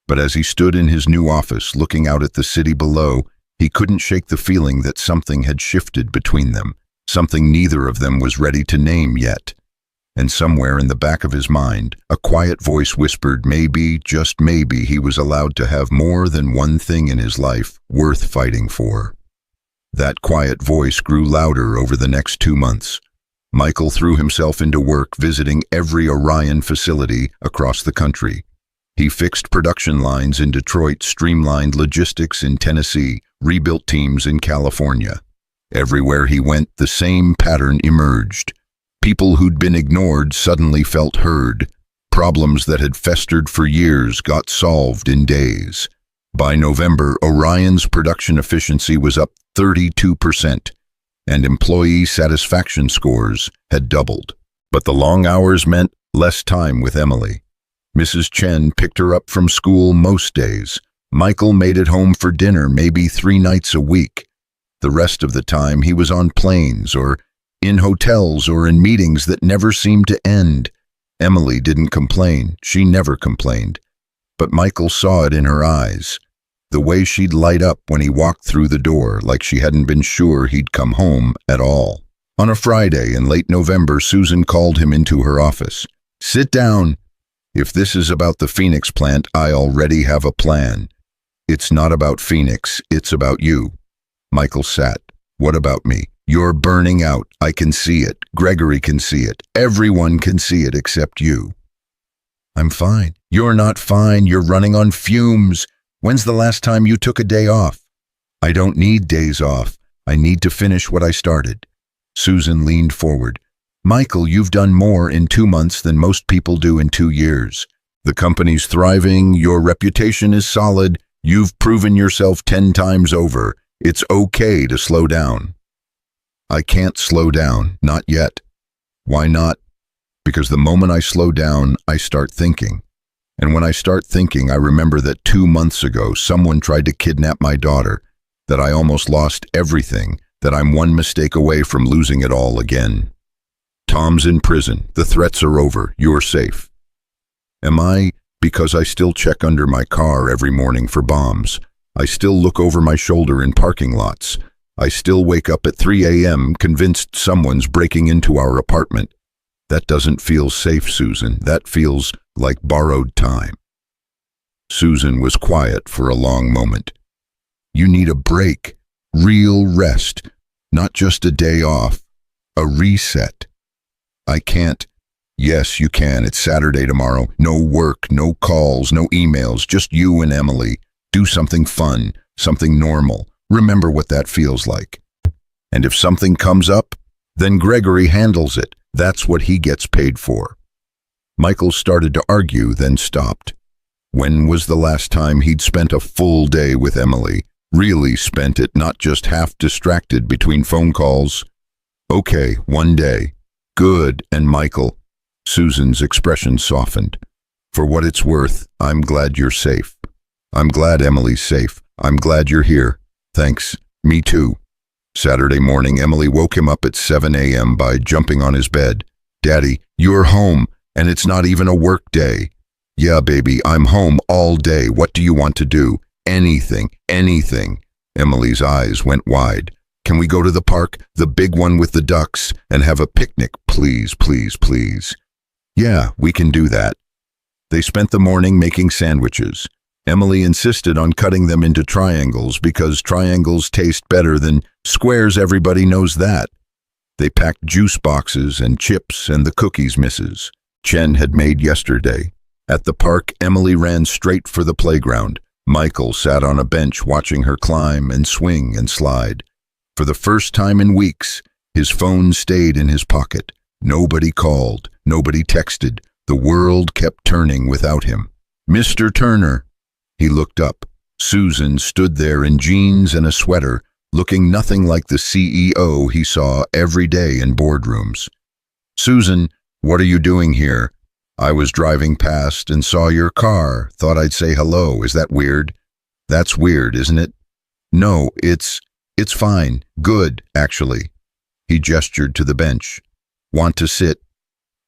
But as he stood in his new office, looking out at the city below, he couldn't shake the feeling that something had shifted between them, something neither of them was ready to name yet. And somewhere in the back of his mind, a quiet voice whispered maybe, just maybe, he was allowed to have more than one thing in his life worth fighting for. That quiet voice grew louder over the next 2 months. Michael threw himself into work visiting every Orion facility across the country. He fixed production lines in Detroit, streamlined logistics in Tennessee, rebuilt teams in California. Everywhere he went, the same pattern emerged. People who'd been ignored suddenly felt heard. Problems that had festered for years got solved in days. By November, Orion's production efficiency was up 32%, and employee satisfaction scores had doubled. But the long hours meant less time with Emily. Mrs. Chen picked her up from school most days. Michael made it home for dinner maybe 3 nights a week. The rest of the time he was on planes or in hotels or in meetings that never seemed to end. Emily didn't complain. She never complained. But Michael saw it in her eyes. The way she'd light up when he walked through the door, like she hadn't been sure he'd come home at all. On a Friday in late November, Susan called him into her office. Sit down. If this is about the Phoenix plant, I already have a plan. It's not about Phoenix, it's about you. Michael sat. What about me? You're burning out. I can see it. Gregory can see it. Everyone can see it except you. I'm fine. You're not fine. You're running on fumes. When's the last time you took a day off? I don't need days off. I need to finish what I started. Susan leaned forward. Michael, you've done more in 2 months than most people do in 2 years. The company's thriving. Your reputation is solid. You've proven yourself 10 times over. It's okay to slow down. I can't slow down, not yet. Why not? Because the moment I slow down, I start thinking. And when I start thinking, I remember that 2 months ago, someone tried to kidnap my daughter, that I almost lost everything, that I'm one mistake away from losing it all again. Tom's in prison. The threats are over. You're safe. Am I? Because I still check under my car every morning for bombs. I still look over my shoulder in parking lots. I still wake up at 3 a.m. convinced someone's breaking into our apartment. That doesn't feel safe, Susan. That feels like borrowed time. Susan was quiet for a long moment. You need a break, real rest, not just a day off, a reset. I can't. Yes, you can. It's Saturday tomorrow. No work, no calls, no emails, just you and Emily. Do something fun, something normal. Remember what that feels like. And if something comes up, then Gregory handles it. That's what he gets paid for. Michael started to argue, then stopped. When was the last time he'd spent a full day with Emily? Really spent it, not just half distracted between phone calls. Okay, 1 day. Good, and Michael. Susan's expression softened. For what it's worth, I'm glad you're safe. I'm glad Emily's safe. I'm glad you're here. Thanks. Me too. Saturday morning, Emily woke him up at 7 a.m. by jumping on his bed. Daddy, you're home, and it's not even a work day. Yeah, baby, I'm home all day. What do you want to do? Anything, anything. Emily's eyes went wide. Can we go to the park, the big one with the ducks, and have a picnic, please, please, please? Yeah, we can do that. They spent the morning making sandwiches. Emily insisted on cutting them into triangles because triangles taste better than squares. Everybody knows that. They packed juice boxes and chips and the cookies Mrs. Chen had made yesterday. At the park, Emily ran straight for the playground. Michael sat on a bench watching her climb and swing and slide. For the first time in weeks, his phone stayed in his pocket. Nobody called, nobody texted. The world kept turning without him. Mr. Turner. He looked up. Susan stood there in jeans and a sweater, looking nothing like the CEO he saw every day in boardrooms. "Susan, what are you doing here?" "I was driving past and saw your car. Thought I'd say hello. Is that weird?" "That's weird, isn't it?" "No, it's fine. Good, actually." He gestured to the bench. "Want to sit?"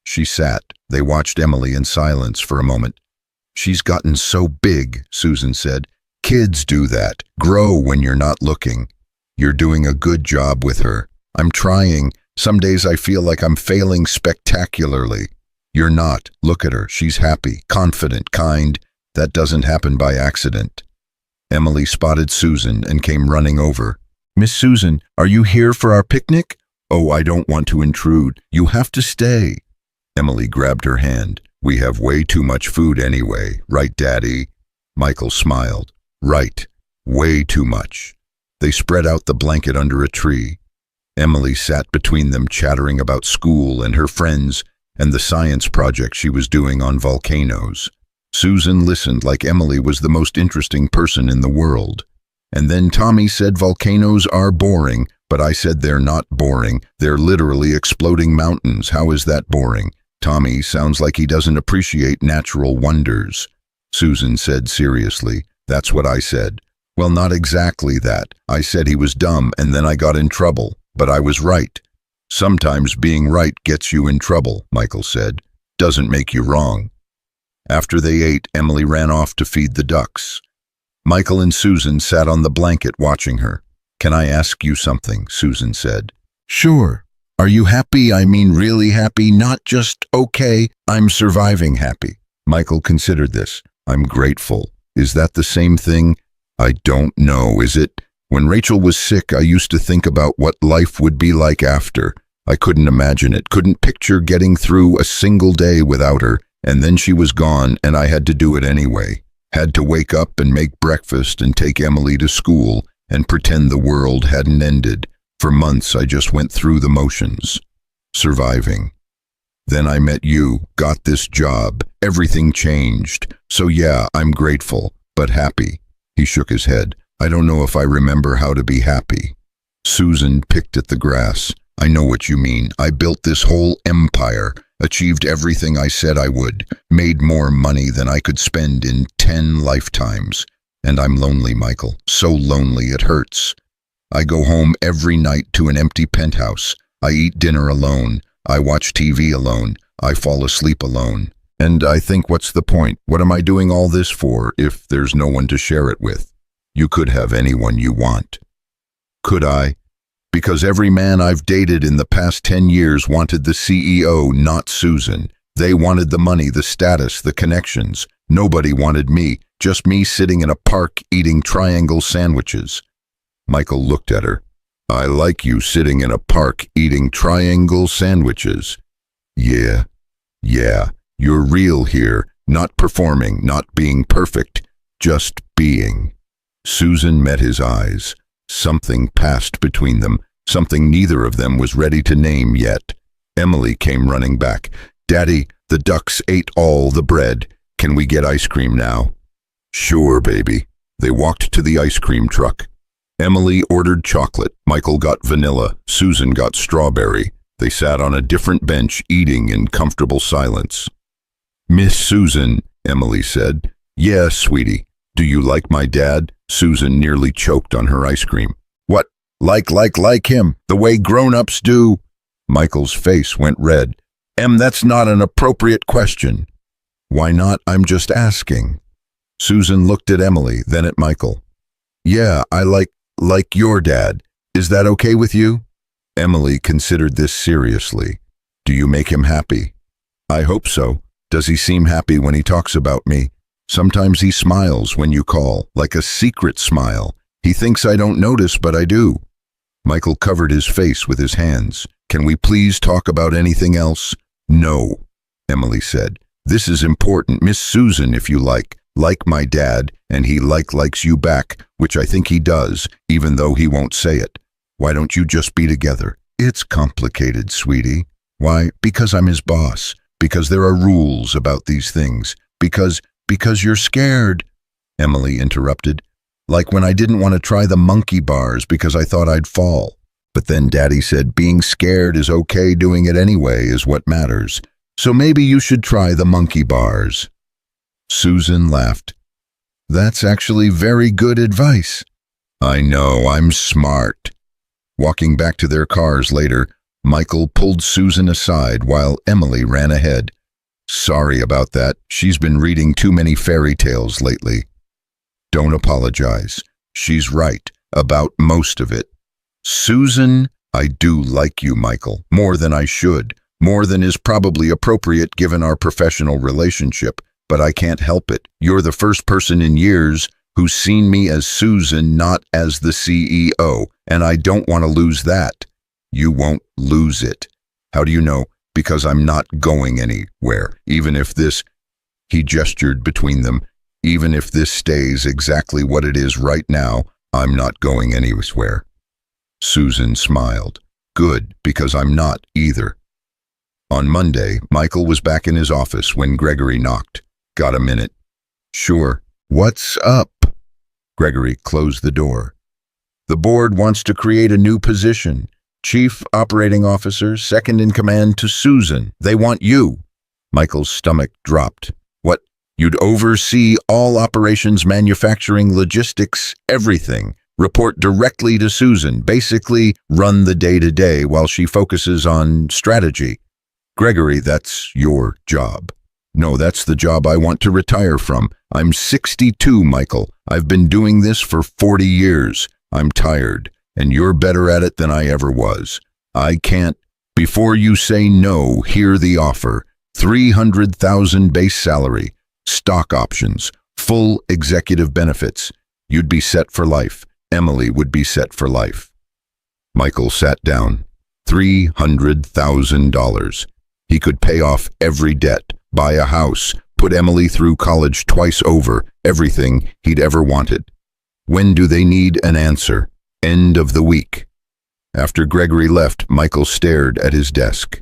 She sat. They watched Emily in silence for a moment. "She's gotten so big," Susan said. "Kids do that. Grow when you're not looking. You're doing a good job with her." "I'm trying. Some days I feel like I'm failing spectacularly." "You're not. Look at her. She's happy, confident, kind. That doesn't happen by accident." Emily spotted Susan and came running over. "Miss Susan, are you here for our picnic?" "Oh, I don't want to intrude. You have to stay." Emily grabbed her hand. "We have way too much food anyway, right, Daddy?" Michael smiled. "Right. Way too much." They spread out the blanket under a tree. Emily sat between them, chattering about school and her friends and the science project she was doing on volcanoes. Susan listened like Emily was the most interesting person in the world. And then Tommy said volcanoes are boring, but I said they're not boring. They're literally exploding mountains. How is that boring? Tommy sounds like he doesn't appreciate natural wonders. Susan said seriously, "That's what I said." "Well, not exactly that. I said he was dumb and then I got in trouble, but I was right." "Sometimes being right gets you in trouble," Michael said. "Doesn't make you wrong." After they ate, Emily ran off to feed the ducks. Michael and Susan sat on the blanket watching her. "Can I ask you something?" Susan said. "Sure. Are you happy? I mean really happy, not just okay, I'm surviving happy." Michael considered this. "I'm grateful. Is that the same thing?" "I don't know, is it? When Rachel was sick, I used to think about what life would be like after. I couldn't imagine it, couldn't picture getting through a single day without her, and then she was gone and I had to do it anyway. Had to wake up and make breakfast and take Emily to school and pretend the world hadn't ended. For months I just went through the motions. Surviving. Then I met you, got this job, everything changed. So yeah, I'm grateful, but happy." He shook his head. "I don't know if I remember how to be happy." Susan picked at the grass. "I know what you mean. I built this whole empire, achieved everything I said I would, made more money than I could spend in 10 lifetimes. And I'm lonely, Michael, so lonely it hurts. I go home every night to an empty penthouse. I eat dinner alone. I watch TV alone. I fall asleep alone. And I think, what's the point? What am I doing all this for if there's no one to share it with? You could have anyone you want." "Could I?" "Because every man I've dated in the past 10 years wanted the CEO, not Susan. They wanted the money, the status, the connections. Nobody wanted me, just me sitting in a park eating triangle sandwiches." Michael looked at her. "I like you sitting in a park eating triangle sandwiches." Yeah, you're real here, not performing, not being perfect, just being." Susan met his eyes. Something passed between them, something neither of them was ready to name yet. Emily came running back. "Daddy, the ducks ate all the bread. Can we get ice cream now?" "Sure, baby." They walked to the ice cream truck. Emily ordered chocolate. Michael got vanilla. Susan got strawberry. They sat on a different bench, eating in comfortable silence. "Miss Susan," Emily said. "Yes, sweetie. Do you like my dad?" Susan nearly choked on her ice cream. "What? Like him, the way grown-ups do?" Michael's face went red. That's not an appropriate question." "Why not? I'm just asking." Susan looked at Emily, then at Michael. "Yeah, I like your dad. Is that okay with you?" Emily considered this seriously. "Do you make him happy?" "I hope so. Does he seem happy when he talks about me?" "Sometimes he smiles when you call, like a secret smile. He thinks I don't notice, but I do." Michael covered his face with his hands. "Can we please talk about anything else?" "No," Emily said. "This is important. Miss Susan, if you like my dad, and he likes you back, which I think he does, even though he won't say it. Why don't you just be together?" "It's complicated, sweetie." "Why? Because I'm his boss. Because there are rules about these things. Because you're scared." Emily interrupted. Like when I didn't want to try the monkey bars because I thought I'd fall. But then Daddy said being scared is okay, doing it anyway is what matters. So maybe you should try the monkey bars. Susan laughed. That's actually very good advice. I know, I'm smart. Walking back to their cars later, Michael pulled Susan aside while Emily ran ahead. Sorry about that. She's been reading too many fairy tales lately. Don't apologize. She's right about most of it. Susan, I do like you, Michael, more than I should, more than is probably appropriate given our professional relationship, but I can't help it. You're the first person in years who's seen me as Susan, not as the CEO, and I don't want to lose that. You won't lose it. How do you know? Because I'm not going anywhere, even if this, he gestured between them, even if this stays exactly what it is right now, I'm not going anywhere. Susan smiled. Good, because I'm not either. On Monday, Michael was back in his office when Gregory knocked. Got a minute? Sure. What's up? Gregory closed the door. The board wants to create a new position. Chief Operating Officer, second in command to Susan. They want you. Michael's stomach dropped. What? You'd oversee all operations, manufacturing, logistics, everything. Report directly to Susan. Basically, run the day-to-day while she focuses on strategy. Gregory, that's your job. No, that's the job I want to retire from. I'm 62, Michael. I've been doing this for 40 years. I'm tired, and you're better at it than I ever was. I can't. Before you say no, hear the offer. $300,000 base salary, stock options, full executive benefits. You'd be set for life. Emily would be set for life. Michael sat down. $300,000. He could pay off every debt, buy a house, put Emily through college twice over, everything he'd ever wanted. When do they need an answer? End of the week. After Gregory left, Michael stared at his desk.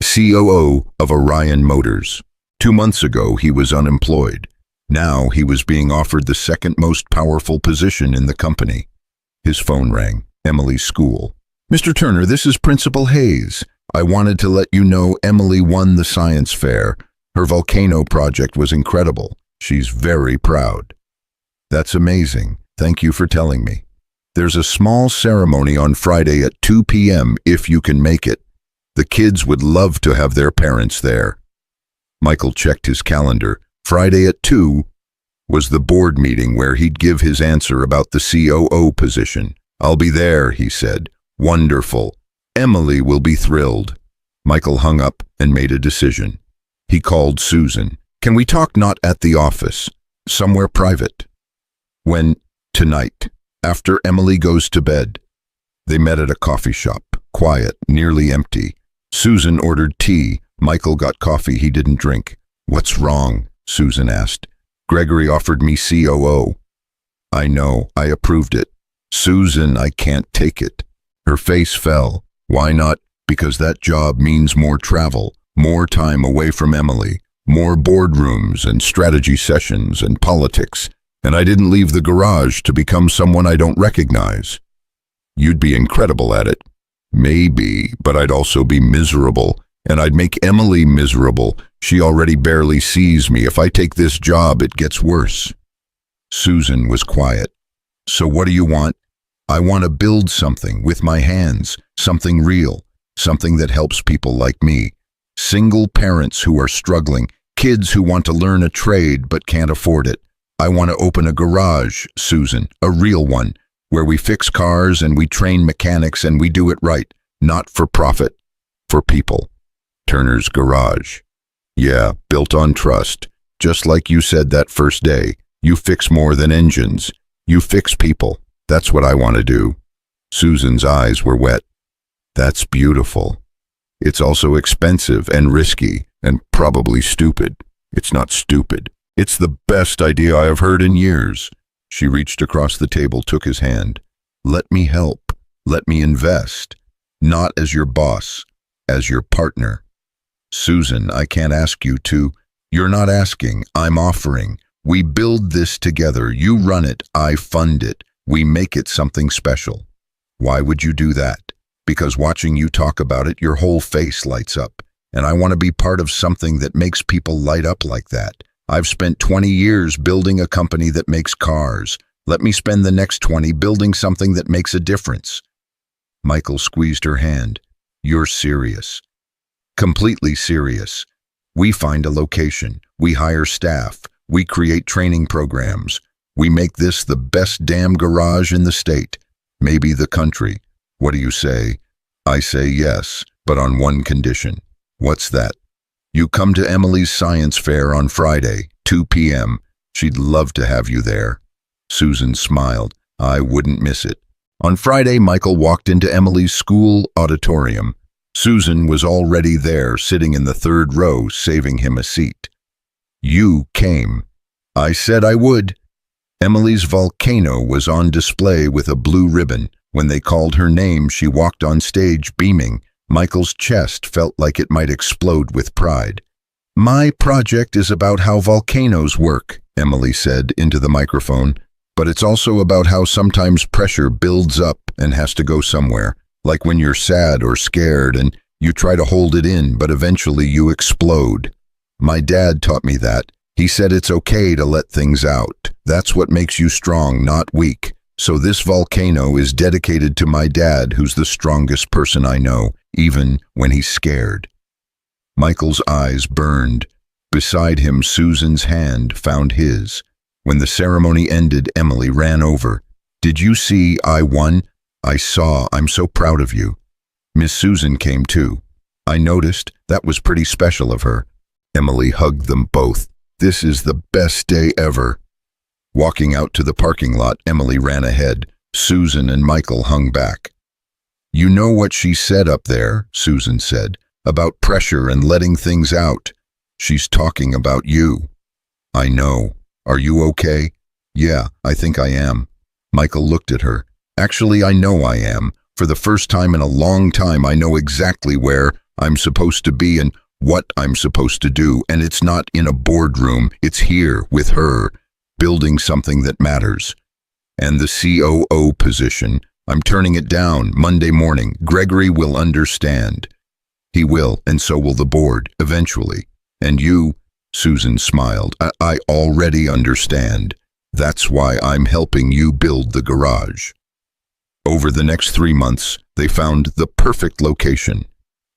COO of Orion Motors. 2 months ago, he was unemployed. Now he was being offered the second most powerful position in the company. His phone rang. Emily's school. Mr. Turner, this is Principal Hayes. I wanted to let you know Emily won the science fair. Her volcano project was incredible. She's very proud. That's amazing. Thank you for telling me. There's a small ceremony on Friday at 2 p.m. if you can make it. The kids would love to have their parents there. Michael checked his calendar. Friday at 2 was the board meeting where he'd give his answer about the COO position. I'll be there, he said. Wonderful. Emily will be thrilled. Michael hung up and made a decision. He called Susan. Can we talk not at the office? Somewhere private. When? Tonight. After Emily goes to bed. They met at a coffee shop. Quiet, nearly empty. Susan ordered tea. Michael got coffee he didn't drink. What's wrong? Susan asked. Gregory offered me COO. I know, I approved it. Susan, I can't take it. Her face fell. Why not? Because that job means more travel, more time away from Emily, more boardrooms and strategy sessions and politics, and I didn't leave the garage to become someone I don't recognize. You'd be incredible at it. Maybe, but I'd also be miserable, and I'd make Emily miserable. She already barely sees me. If I take this job, it gets worse. Susan was quiet. So what do you want? I want to build something with my hands, something real, something that helps people like me. Single parents who are struggling, kids who want to learn a trade but can't afford it. I want to open a garage, Susan, a real one, where we fix cars and we train mechanics and we do it right, not for profit, for people. Turner's Garage. Yeah, built on trust. Just like you said that first day, you fix more than engines. You fix people. That's what I want to do. Susan's eyes were wet. That's beautiful. It's also expensive and risky and probably stupid. It's not stupid. It's the best idea I have heard in years. She reached across the table, took his hand. Let me help. Let me invest. Not as your boss, as your partner. Susan, I can't ask you to. You're not asking. I'm offering. We build this together. You run it, I fund it. We make it something special. Why would you do that? Because watching you talk about it, your whole face lights up. And I want to be part of something that makes people light up like that. I've spent 20 years building a company that makes cars. Let me spend the next 20 building something that makes a difference. Michael squeezed her hand. You're serious. Completely serious. We find a location. We hire staff. We create training programs. We make this the best damn garage in the state. Maybe the country. What do you say? I say yes, but on one condition. What's that? You come to Emily's science fair on Friday, 2 p.m. She'd love to have you there. Susan smiled. I wouldn't miss it. On Friday, Michael walked into Emily's school auditorium. Susan was already there, sitting in the third row, saving him a seat. You came. I said I would. Emily's volcano was on display with a blue ribbon. When they called her name, she walked on stage beaming. Michael's chest felt like it might explode with pride. My project is about how volcanoes work, Emily said into the microphone, but it's also about how sometimes pressure builds up and has to go somewhere, like when you're sad or scared and you try to hold it in, but eventually you explode. My dad taught me that. He said it's okay to let things out. That's what makes you strong, not weak. So this volcano is dedicated to my dad, who's the strongest person I know, even when he's scared. Michael's eyes burned. Beside him, Susan's hand found his. When the ceremony ended, Emily ran over. Did you see I won? I saw. I'm so proud of you. Miss Susan came too. I noticed. That was pretty special of her. Emily hugged them both. This is the best day ever. Walking out to the parking lot, Emily ran ahead. Susan and Michael hung back. You know what she said up there, Susan said, about pressure and letting things out. She's talking about you. I know. Are you okay? Yeah, I think I am. Michael looked at her. Actually, I know I am. For the first time in a long time, I know exactly where I'm supposed to be and what I'm supposed to do. And it's not in a boardroom. It's here with her, building something that matters. And the COO position, I'm turning it down Monday morning. Gregory will understand. He will, and so will the board, eventually. And you, Susan smiled, I already understand. That's why I'm helping you build the garage. Over the next 3 months, they found the perfect location.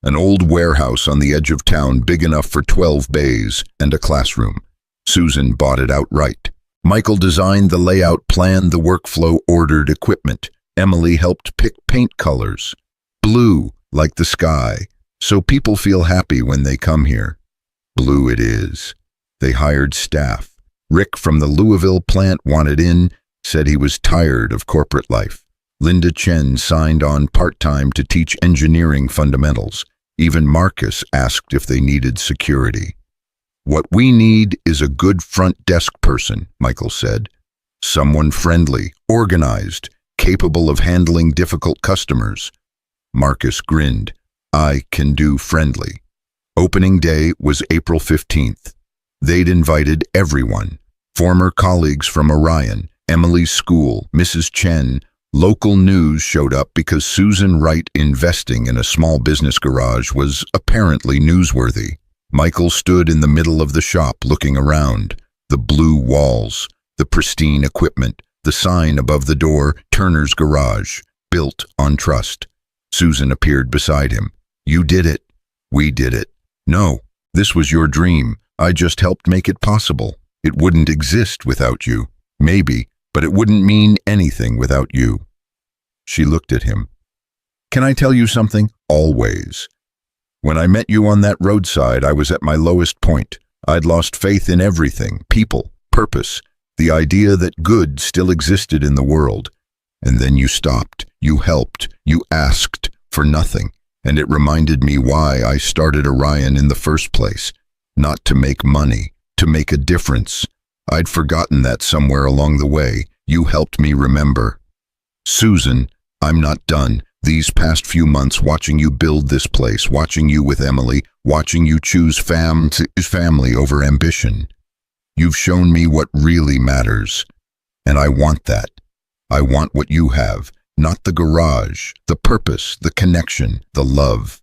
An old warehouse on the edge of town big enough for 12 bays and a classroom. Susan bought it outright. Michael designed the layout, planned the workflow, ordered equipment. Emily helped pick paint colors. Blue, like the sky, so people feel happy when they come here. Blue it is. They hired staff. Rick from the Louisville plant wanted in, said he was tired of corporate life. Linda Chen signed on part-time to teach engineering fundamentals. Even Marcus asked if they needed security. What we need is a good front desk person, Michael said. Someone friendly, organized, capable of handling difficult customers. Marcus grinned. I can do friendly. Opening day was April 15th. They'd invited everyone. Former colleagues from Orion, Emily's school, Mrs. Chen. Local news showed up because Susan Wright investing in a small business garage was apparently newsworthy. Michael stood in the middle of the shop looking around. The blue walls, the pristine equipment, the sign above the door, Turner's Garage, built on trust. Susan appeared beside him. You did it. We did it. No, this was your dream. I just helped make it possible. It wouldn't exist without you. Maybe, but it wouldn't mean anything without you. She looked at him. Can I tell you something? Always. When I met you on that roadside, I was at my lowest point. I'd lost faith in everything, people, purpose, the idea that good still existed in the world. And then you stopped, you helped, you asked for nothing. And it reminded me why I started Orion in the first place. Not to make money, to make a difference. I'd forgotten that somewhere along the way. You helped me remember. Susan, I'm not done. These past few months watching you build this place, watching you with Emily, watching you choose family over ambition. You've shown me what really matters. And I want that. I want what you have, not the garage, the purpose, the connection, the love.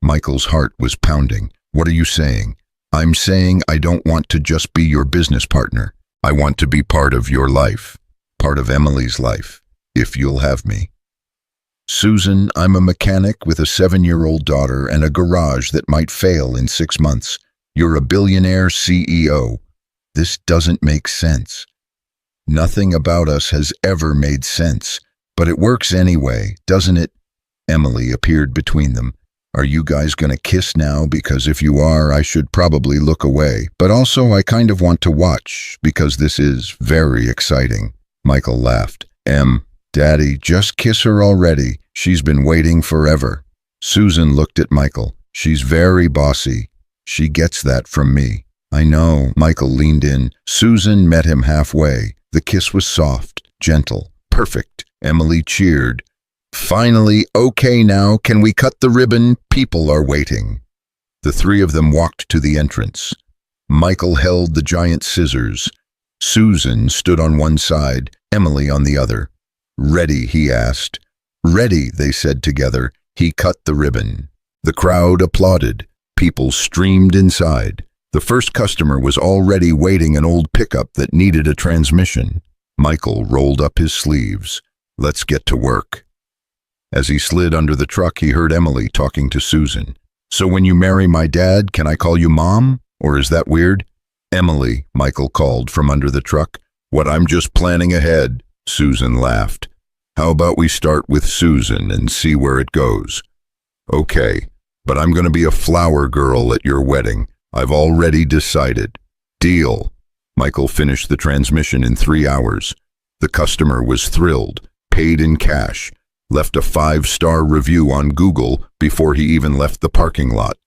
Michael's heart was pounding. What are you saying? I'm saying I don't want to just be your business partner. I want to be part of your life, part of Emily's life, if you'll have me. Susan, I'm a mechanic with a 7-year-old daughter and a garage that might fail in 6 months. You're a billionaire CEO. This doesn't make sense. Nothing about us has ever made sense, but it works anyway, doesn't it? Emily appeared between them. Are you guys gonna kiss now? Because if you are, I should probably look away. But also, I kind of want to watch, because this is very exciting. Michael laughed. Daddy, just kiss her already. She's been waiting forever. Susan looked at Michael. She's very bossy. She gets that from me. I know. Michael leaned in. Susan met him halfway. The kiss was soft, gentle, perfect. Emily cheered. Finally, okay now, can we cut the ribbon? People are waiting. The three of them walked to the entrance. Michael held the giant scissors. Susan stood on one side, Emily on the other. Ready, he asked. Ready, they said together. He cut the ribbon. The crowd applauded. People streamed inside. The first customer was already waiting an old pickup that needed a transmission. Michael rolled up his sleeves. Let's get to work. As he slid under the truck, he heard Emily talking to Susan. So when you marry my dad, can I call you Mom? Or is that weird? Emily, Michael called from under the truck. What, I'm just planning ahead. Susan laughed. How about we start with Susan and see where it goes? Okay, but I'm going to be a flower girl at your wedding. I've already decided. Deal. Michael finished the transmission in 3 hours. The customer was thrilled, paid in cash, left a 5-star review on Google before he even left the parking lot.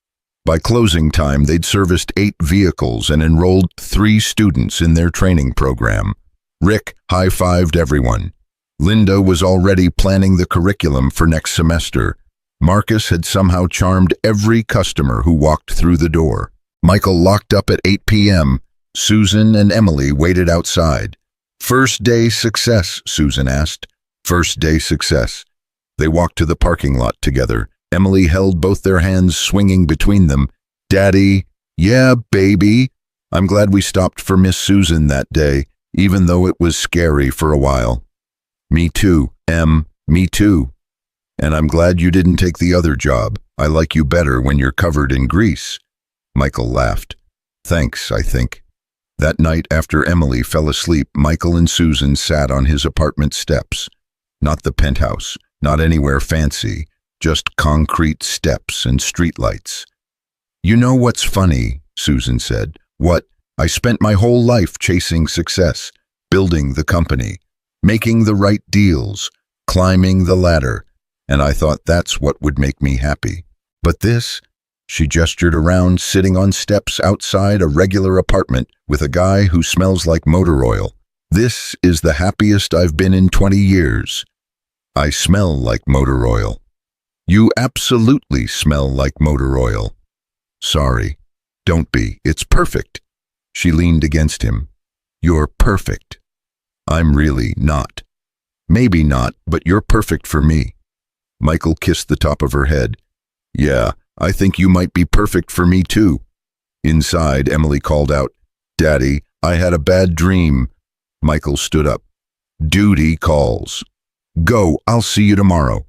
By closing time, they'd serviced 8 vehicles and enrolled 3 students in their training program. Rick high-fived everyone. Linda was already planning the curriculum for next semester. Marcus had somehow charmed every customer who walked through the door. Michael locked up at 8 p.m. Susan and Emily waited outside. First day success, Susan asked. First day success. They walked to the parking lot together. Emily held both their hands swinging between them. Daddy, yeah, baby. I'm glad we stopped for Miss Susan that day, even though it was scary for a while. Me too, me too. And I'm glad you didn't take the other job. I like you better when you're covered in grease. Michael laughed. Thanks, I think. That night after Emily fell asleep, Michael and Susan sat on his apartment steps. Not the penthouse, not anywhere fancy, just concrete steps and streetlights. You know what's funny, Susan said. What? I spent my whole life chasing success, building the company, making the right deals, climbing the ladder, and I thought that's what would make me happy. But this, she gestured around, sitting on steps outside a regular apartment with a guy who smells like motor oil. This is the happiest I've been in 20 years. I smell like motor oil. You absolutely smell like motor oil. Sorry, don't be. It's perfect. She leaned against him. You're perfect. I'm really not. Maybe not, but you're perfect for me. Michael kissed the top of her head. Yeah, I think you might be perfect for me too. Inside, Emily called out, Daddy, I had a bad dream. Michael stood up. Duty calls. Go, I'll see you tomorrow.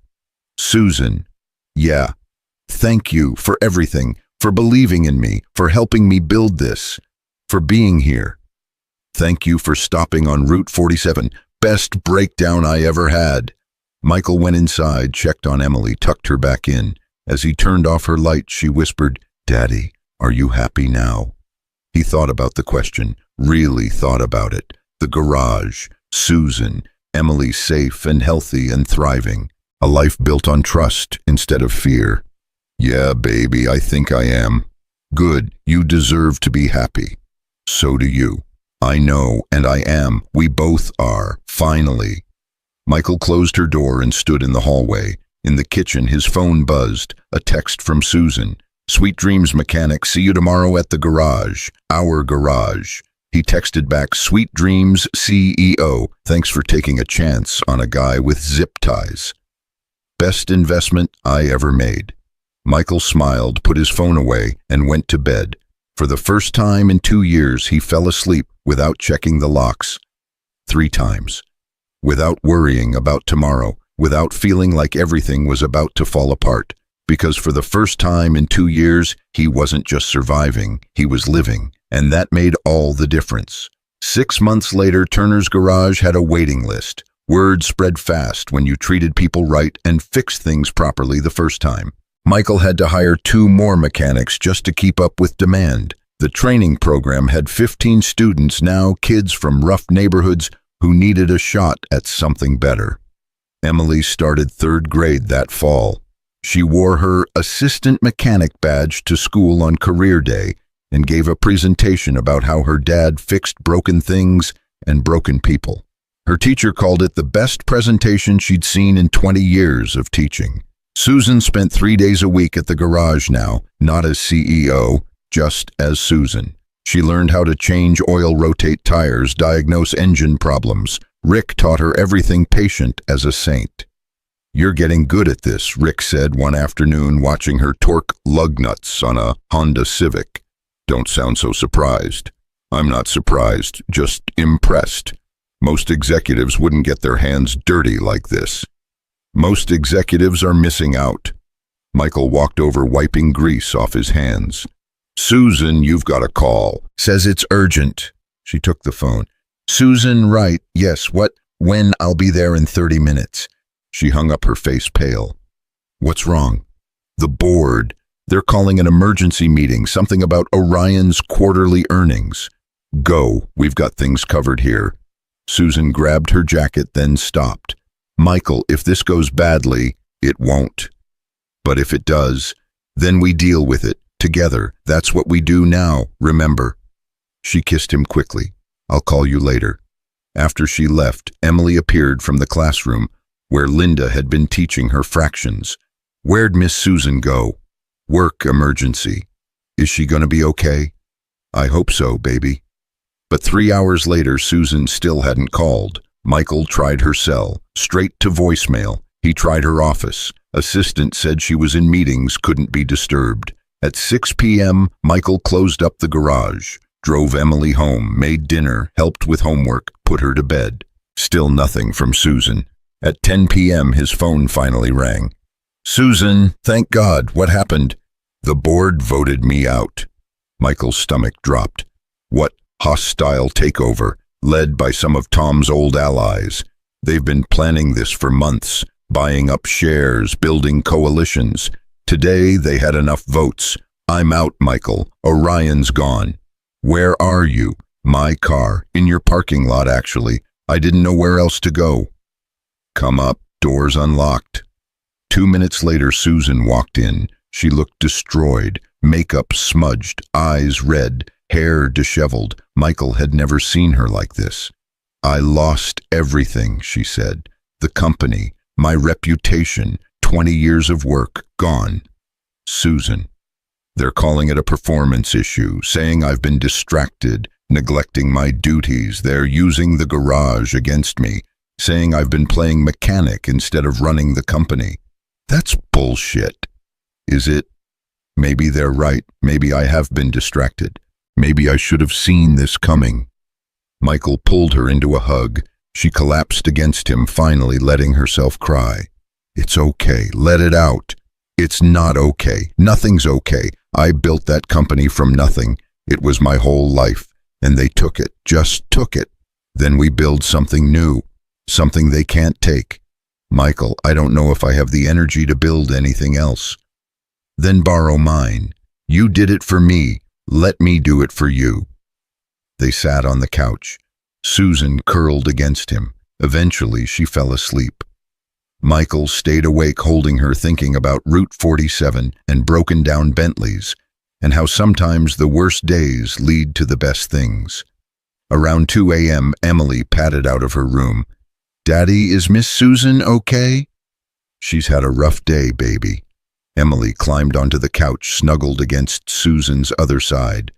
Susan. Yeah. Thank you for everything, for believing in me, for helping me build this, for being here. Thank you for stopping on Route 47. Best breakdown I ever had. Michael went inside, checked on Emily, tucked her back in. As he turned off her light, she whispered, Daddy, are you happy now? He thought about the question, really thought about it. The garage, Susan, Emily safe and healthy and thriving. A life built on trust instead of fear. Yeah, baby, I think I am. Good, you deserve to be happy. So do you. I know, and I am. We both are, finally. Michael closed her door and stood in the hallway. In the kitchen, his phone buzzed. A text from Susan. Sweet dreams, mechanic. See you tomorrow at the garage. Our garage. He texted back, "Sweet dreams, CEO. Thanks for taking a chance on a guy with zip ties. Best investment I ever made." Michael smiled, put his phone away, and went to bed. For the first time in 2 years, he fell asleep without checking the locks. 3 times. Without worrying about tomorrow, without feeling like everything was about to fall apart. Because for the first time in 2 years, he wasn't just surviving, he was living, and that made all the difference. 6 months later, Turner's Garage had a waiting list. Word spread fast when you treated people right and fixed things properly the first time. Michael had to hire 2 more mechanics just to keep up with demand. The training program had 15 students, now kids from rough neighborhoods who needed a shot at something better. Emily started 3rd grade that fall. She wore her assistant mechanic badge to school on career day and gave a presentation about how her dad fixed broken things and broken people. Her teacher called it the best presentation she'd seen in 20 years of teaching. Susan spent 3 days a week at the garage now, not as CEO, just as Susan. She learned how to change oil, rotate tires, diagnose engine problems. Rick taught her everything patient as a saint. "You're getting good at this," Rick said one afternoon watching her torque lug nuts on a Honda Civic. "Don't sound so surprised." "I'm not surprised, just impressed. Most executives wouldn't get their hands dirty like this." "Most executives are missing out." Michael walked over, wiping grease off his hands. "Susan, you've got a call. Says it's urgent." She took the phone. "Susan, right, yes, what, when? I'll be there in 30 minutes. She hung up, her face pale. "What's wrong?" "The board. They're calling an emergency meeting, something about Orion's quarterly earnings." "Go, we've got things covered here." Susan grabbed her jacket, then stopped. "Michael, if this goes badly, it won't. But if it does, then we deal with it, together. That's what we do now, remember." She kissed him quickly. "I'll call you later." After she left, Emily appeared from the classroom, where Linda had been teaching her fractions. "Where'd Miss Susan go?" "Work emergency." "Is she gonna be okay?" "I hope so, baby." But 3 hours later, Susan still hadn't called. Michael tried her cell, straight to voicemail. He tried her office. Assistant said she was in meetings, couldn't be disturbed. At 6 p.m., Michael closed up the garage, drove Emily home, made dinner, helped with homework, put her to bed. Still nothing from Susan. At 10 p.m., his phone finally rang. "Susan, thank God, what happened?" "The board voted me out." Michael's stomach dropped. "What hostile takeover, led by some of Tom's old allies. They've been planning this for months, buying up shares, building coalitions. Today they had enough votes. I'm out, Michael. Orion's gone." "Where are you?" "My car. In your parking lot, actually. I didn't know where else to go." "Come up, doors unlocked." 2 minutes later, Susan walked in. She looked destroyed, makeup smudged, eyes red, hair disheveled. Michael had never seen her like this. "I lost everything," she said. "The company, my reputation, 20 years of work, gone." "Susan, they're calling it a performance issue, saying I've been distracted, neglecting my duties. They're using the garage against me, saying I've been playing mechanic instead of running the company." "That's bullshit." "Is it? Maybe they're right. Maybe I have been distracted. Maybe I should have seen this coming." Michael pulled her into a hug. She collapsed against him, finally letting herself cry. "It's okay. Let it out." "It's not okay. Nothing's okay. I built that company from nothing. It was my whole life. And they took it. Just took it. Then we build something new. Something they can't take. Michael, I don't know if I have the energy to build anything else." "Then borrow mine. You did it for me. Let me do it for you." They sat on the couch. Susan curled against him. Eventually, she fell asleep. Michael stayed awake, holding her, thinking about Route 47 and broken down Bentleys, and how sometimes the worst days lead to the best things. Around 2 a.m., Emily padded out of her room. "Daddy, is Miss Susan okay?" "She's had a rough day, baby." Emily climbed onto the couch, snuggled against Susan's other side.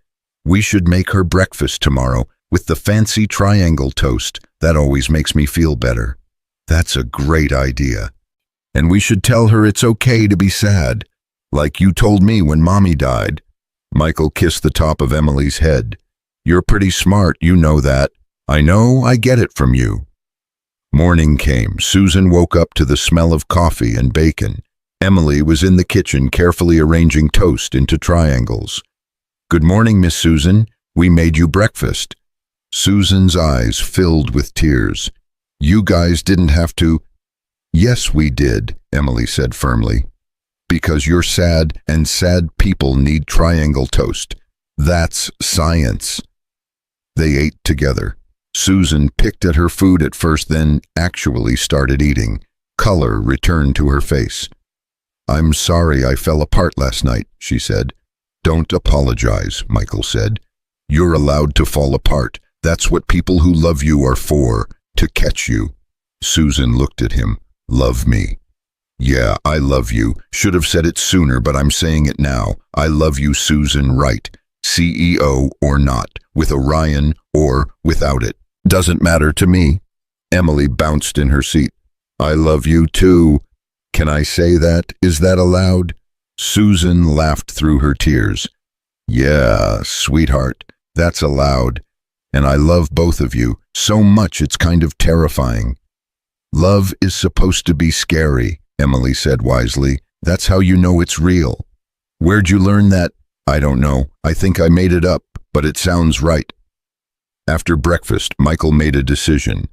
"We should make her breakfast tomorrow. with the fancy triangle toast. That always makes me feel better. That's a great idea. And we should tell her it's okay to be sad, like you told me when Mommy died. Michael kissed the top of Emily's head. You're pretty smart, you know that. I know, I get it from you. Morning came. Susan woke up to the smell of coffee and bacon. Emily was in the kitchen carefully arranging toast into triangles. Good morning, Miss Susan. We made you breakfast. Susan's eyes filled with tears. You guys didn't have to. Yes, we did, Emily said firmly. Because you're sad and sad people need triangle toast. That's science. They ate together. Susan picked at her food at first, then actually started eating. Color returned to her face. I'm sorry I fell apart last night, she said. Don't apologize, Michael said. You're allowed to fall apart. That's what people who love you are for, to catch you. Susan looked at him. Love me. Yeah, I love you. Should have said it sooner, but I'm saying it now. I love you, Susan, right. CEO or not, with Orion or without it. Doesn't matter to me. Emily bounced in her seat. I love you too. Can I say that? Is that allowed? Susan laughed through her tears. Yeah, sweetheart, that's allowed. And I love both of you so much it's kind of terrifying. Love is supposed to be scary, Emily said wisely. That's how you know it's real. Where'd you learn that? I don't know. I think I made it up, but it sounds right. After breakfast, Michael made a decision.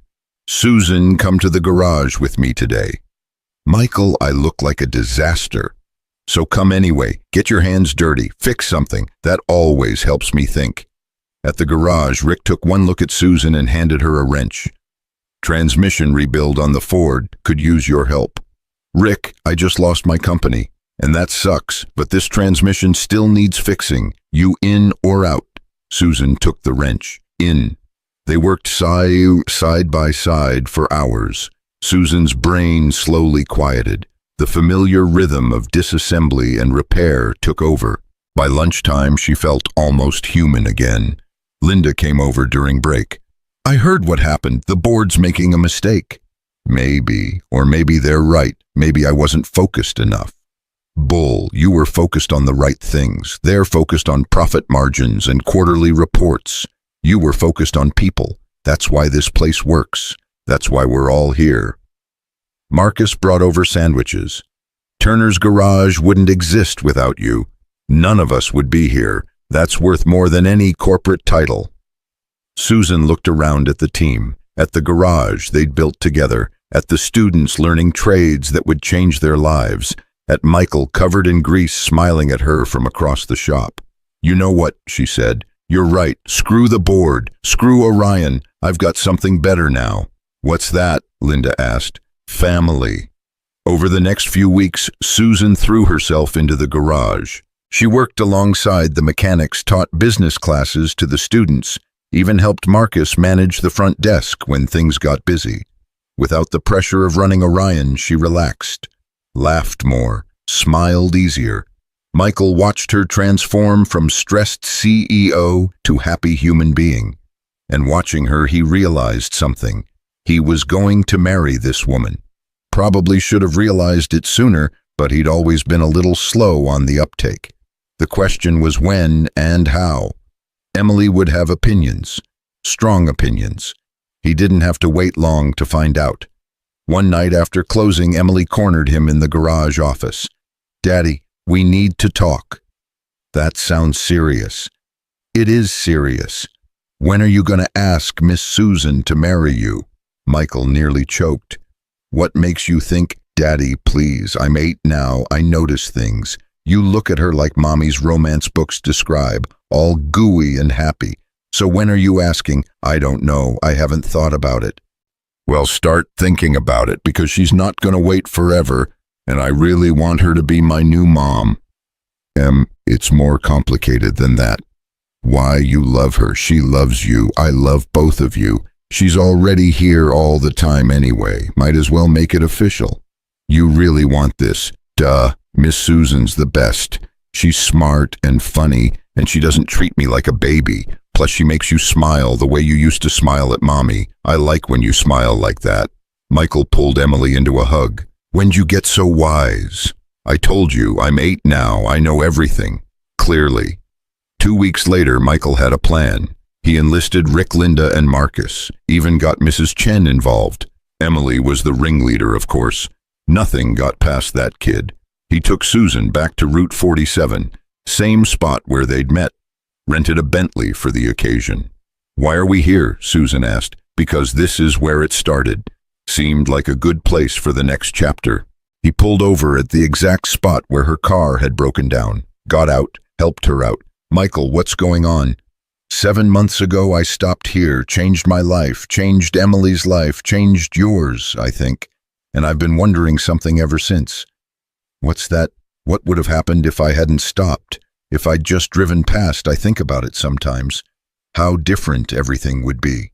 Susan, come to the garage with me today. Michael, I look like a disaster. So come anyway. Get your hands dirty. Fix something. That always helps me think. At the garage, Rick took one look at Susan and handed her a wrench. Transmission rebuild on the Ford. Could use your help. Rick, I just lost my company. And that sucks, but this transmission still needs fixing. You in or out? Susan took the wrench. In. They worked side by side for hours. Susan's brain slowly quieted. The familiar rhythm of disassembly and repair took over. By lunchtime, she felt almost human again. Linda came over during break. I heard what happened. The board's making a mistake. Maybe, or maybe they're right. Maybe I wasn't focused enough. Bull, you were focused on the right things. They're focused on profit margins and quarterly reports. You were focused on people. That's why this place works. That's why we're all here. Marcus brought over sandwiches. Turner's Garage wouldn't exist without you. None of us would be here. That's worth more than any corporate title. Susan looked around at the team, at the garage they'd built together, at the students learning trades that would change their lives, at Michael covered in grease smiling at her from across the shop. You know what, she said. You're right. Screw the board. Screw Orion. I've got something better now. What's that? Linda asked. Family. Over the next few weeks, Susan threw herself into the garage. She worked alongside the mechanics, taught business classes to the students, even helped Marcus manage the front desk when things got busy. Without the pressure of running Orion, she relaxed, laughed more, smiled easier. Michael watched her transform from stressed CEO to happy human being. And watching her, he realized something. He was going to marry this woman. Probably should have realized it sooner, but he'd always been a little slow on the uptake. The question was when and how. Emily would have opinions, strong opinions. He didn't have to wait long to find out. One night after closing, Emily cornered him in the garage office. Daddy, we need to talk. That sounds serious. It is serious. When are you going to ask Miss Susan to marry you? Michael nearly choked. What makes you think, Daddy, please, I'm 8 now, I notice things. You look at her like Mommy's romance books describe, all gooey and happy. So when are you asking? I don't know, I haven't thought about it. Well, start thinking about it, because she's not going to wait forever, and I really want her to be my new mom. It's more complicated than that. Why, you love her, she loves you, I love both of you. She's already here all the time anyway, might as well make it official. You really want this? Duh, Miss Susan's the best. She's smart and funny, and she doesn't treat me like a baby. Plus she makes you smile the way you used to smile at Mommy. I like when you smile like that. Michael pulled Emily into a hug. When'd you get so wise? I told you, I'm 8 now, I know everything. Clearly. 2 weeks later, Michael had a plan. He enlisted Rick, Linda, and Marcus, even got Mrs. Chen involved. Emily was the ringleader, of course. Nothing got past that kid. He took Susan back to Route 47, same spot where they'd met. Rented a Bentley for the occasion. Why are we here? Susan asked. Because this is where it started. Seemed like a good place for the next chapter. He pulled over at the exact spot where her car had broken down. Got out, helped her out. Michael, what's going on? 7 months ago I stopped here, changed my life, changed Emily's life, changed yours, I think. And I've been wondering something ever since. What's that? What would have happened if I hadn't stopped? If I'd just driven past, I think about it sometimes. How different everything would be.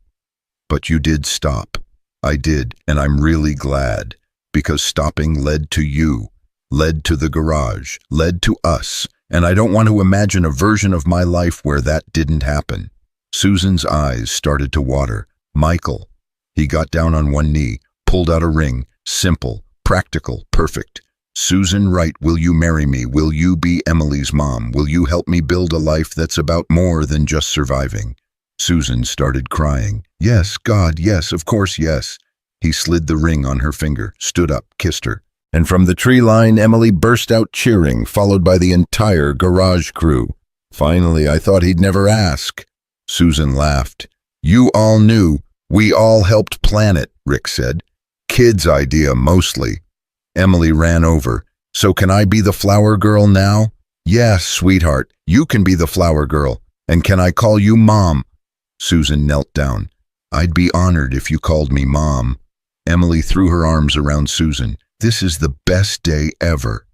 But you did stop. I did, and I'm really glad. Because stopping led to you, led to the garage, led to us. And I don't want to imagine a version of my life where that didn't happen. Susan's eyes started to water. Michael. He got down on one knee, pulled out a ring. Simple, practical, perfect. Susan Wright, will you marry me? Will you be Emily's mom? Will you help me build a life that's about more than just surviving? Susan started crying. Yes, God, yes, of course, yes. He slid the ring on her finger, stood up, kissed her. And from the tree line, Emily burst out cheering, followed by the entire garage crew. Finally, I thought he'd never ask. Susan laughed. You all knew. We all helped plan it, Rick said. Kid's idea, mostly. Emily ran over. So can I be the flower girl now? Yes, sweetheart, you can be the flower girl. And can I call you Mom? Susan knelt down. I'd be honored if you called me Mom. Emily threw her arms around Susan. This is the best day ever.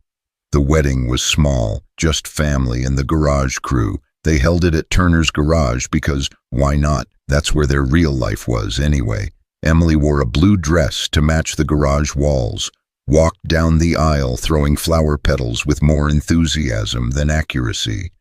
The wedding was small, just family and the garage crew. They held it at Turner's garage because, why not? That's where their real life was anyway. Emily wore a blue dress to match the garage walls, walked down the aisle throwing flower petals with more enthusiasm than accuracy.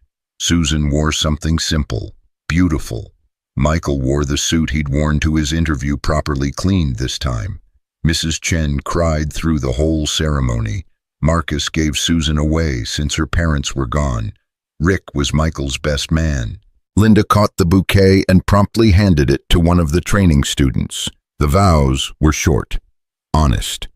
Susan wore something simple, beautiful. Michael wore the suit he'd worn to his interview, properly cleaned this time. Mrs. Chen cried through the whole ceremony. Marcus gave Susan away since her parents were gone. Rick was Michael's best man. Linda caught the bouquet and promptly handed it to one of the training students. The vows were short, honest.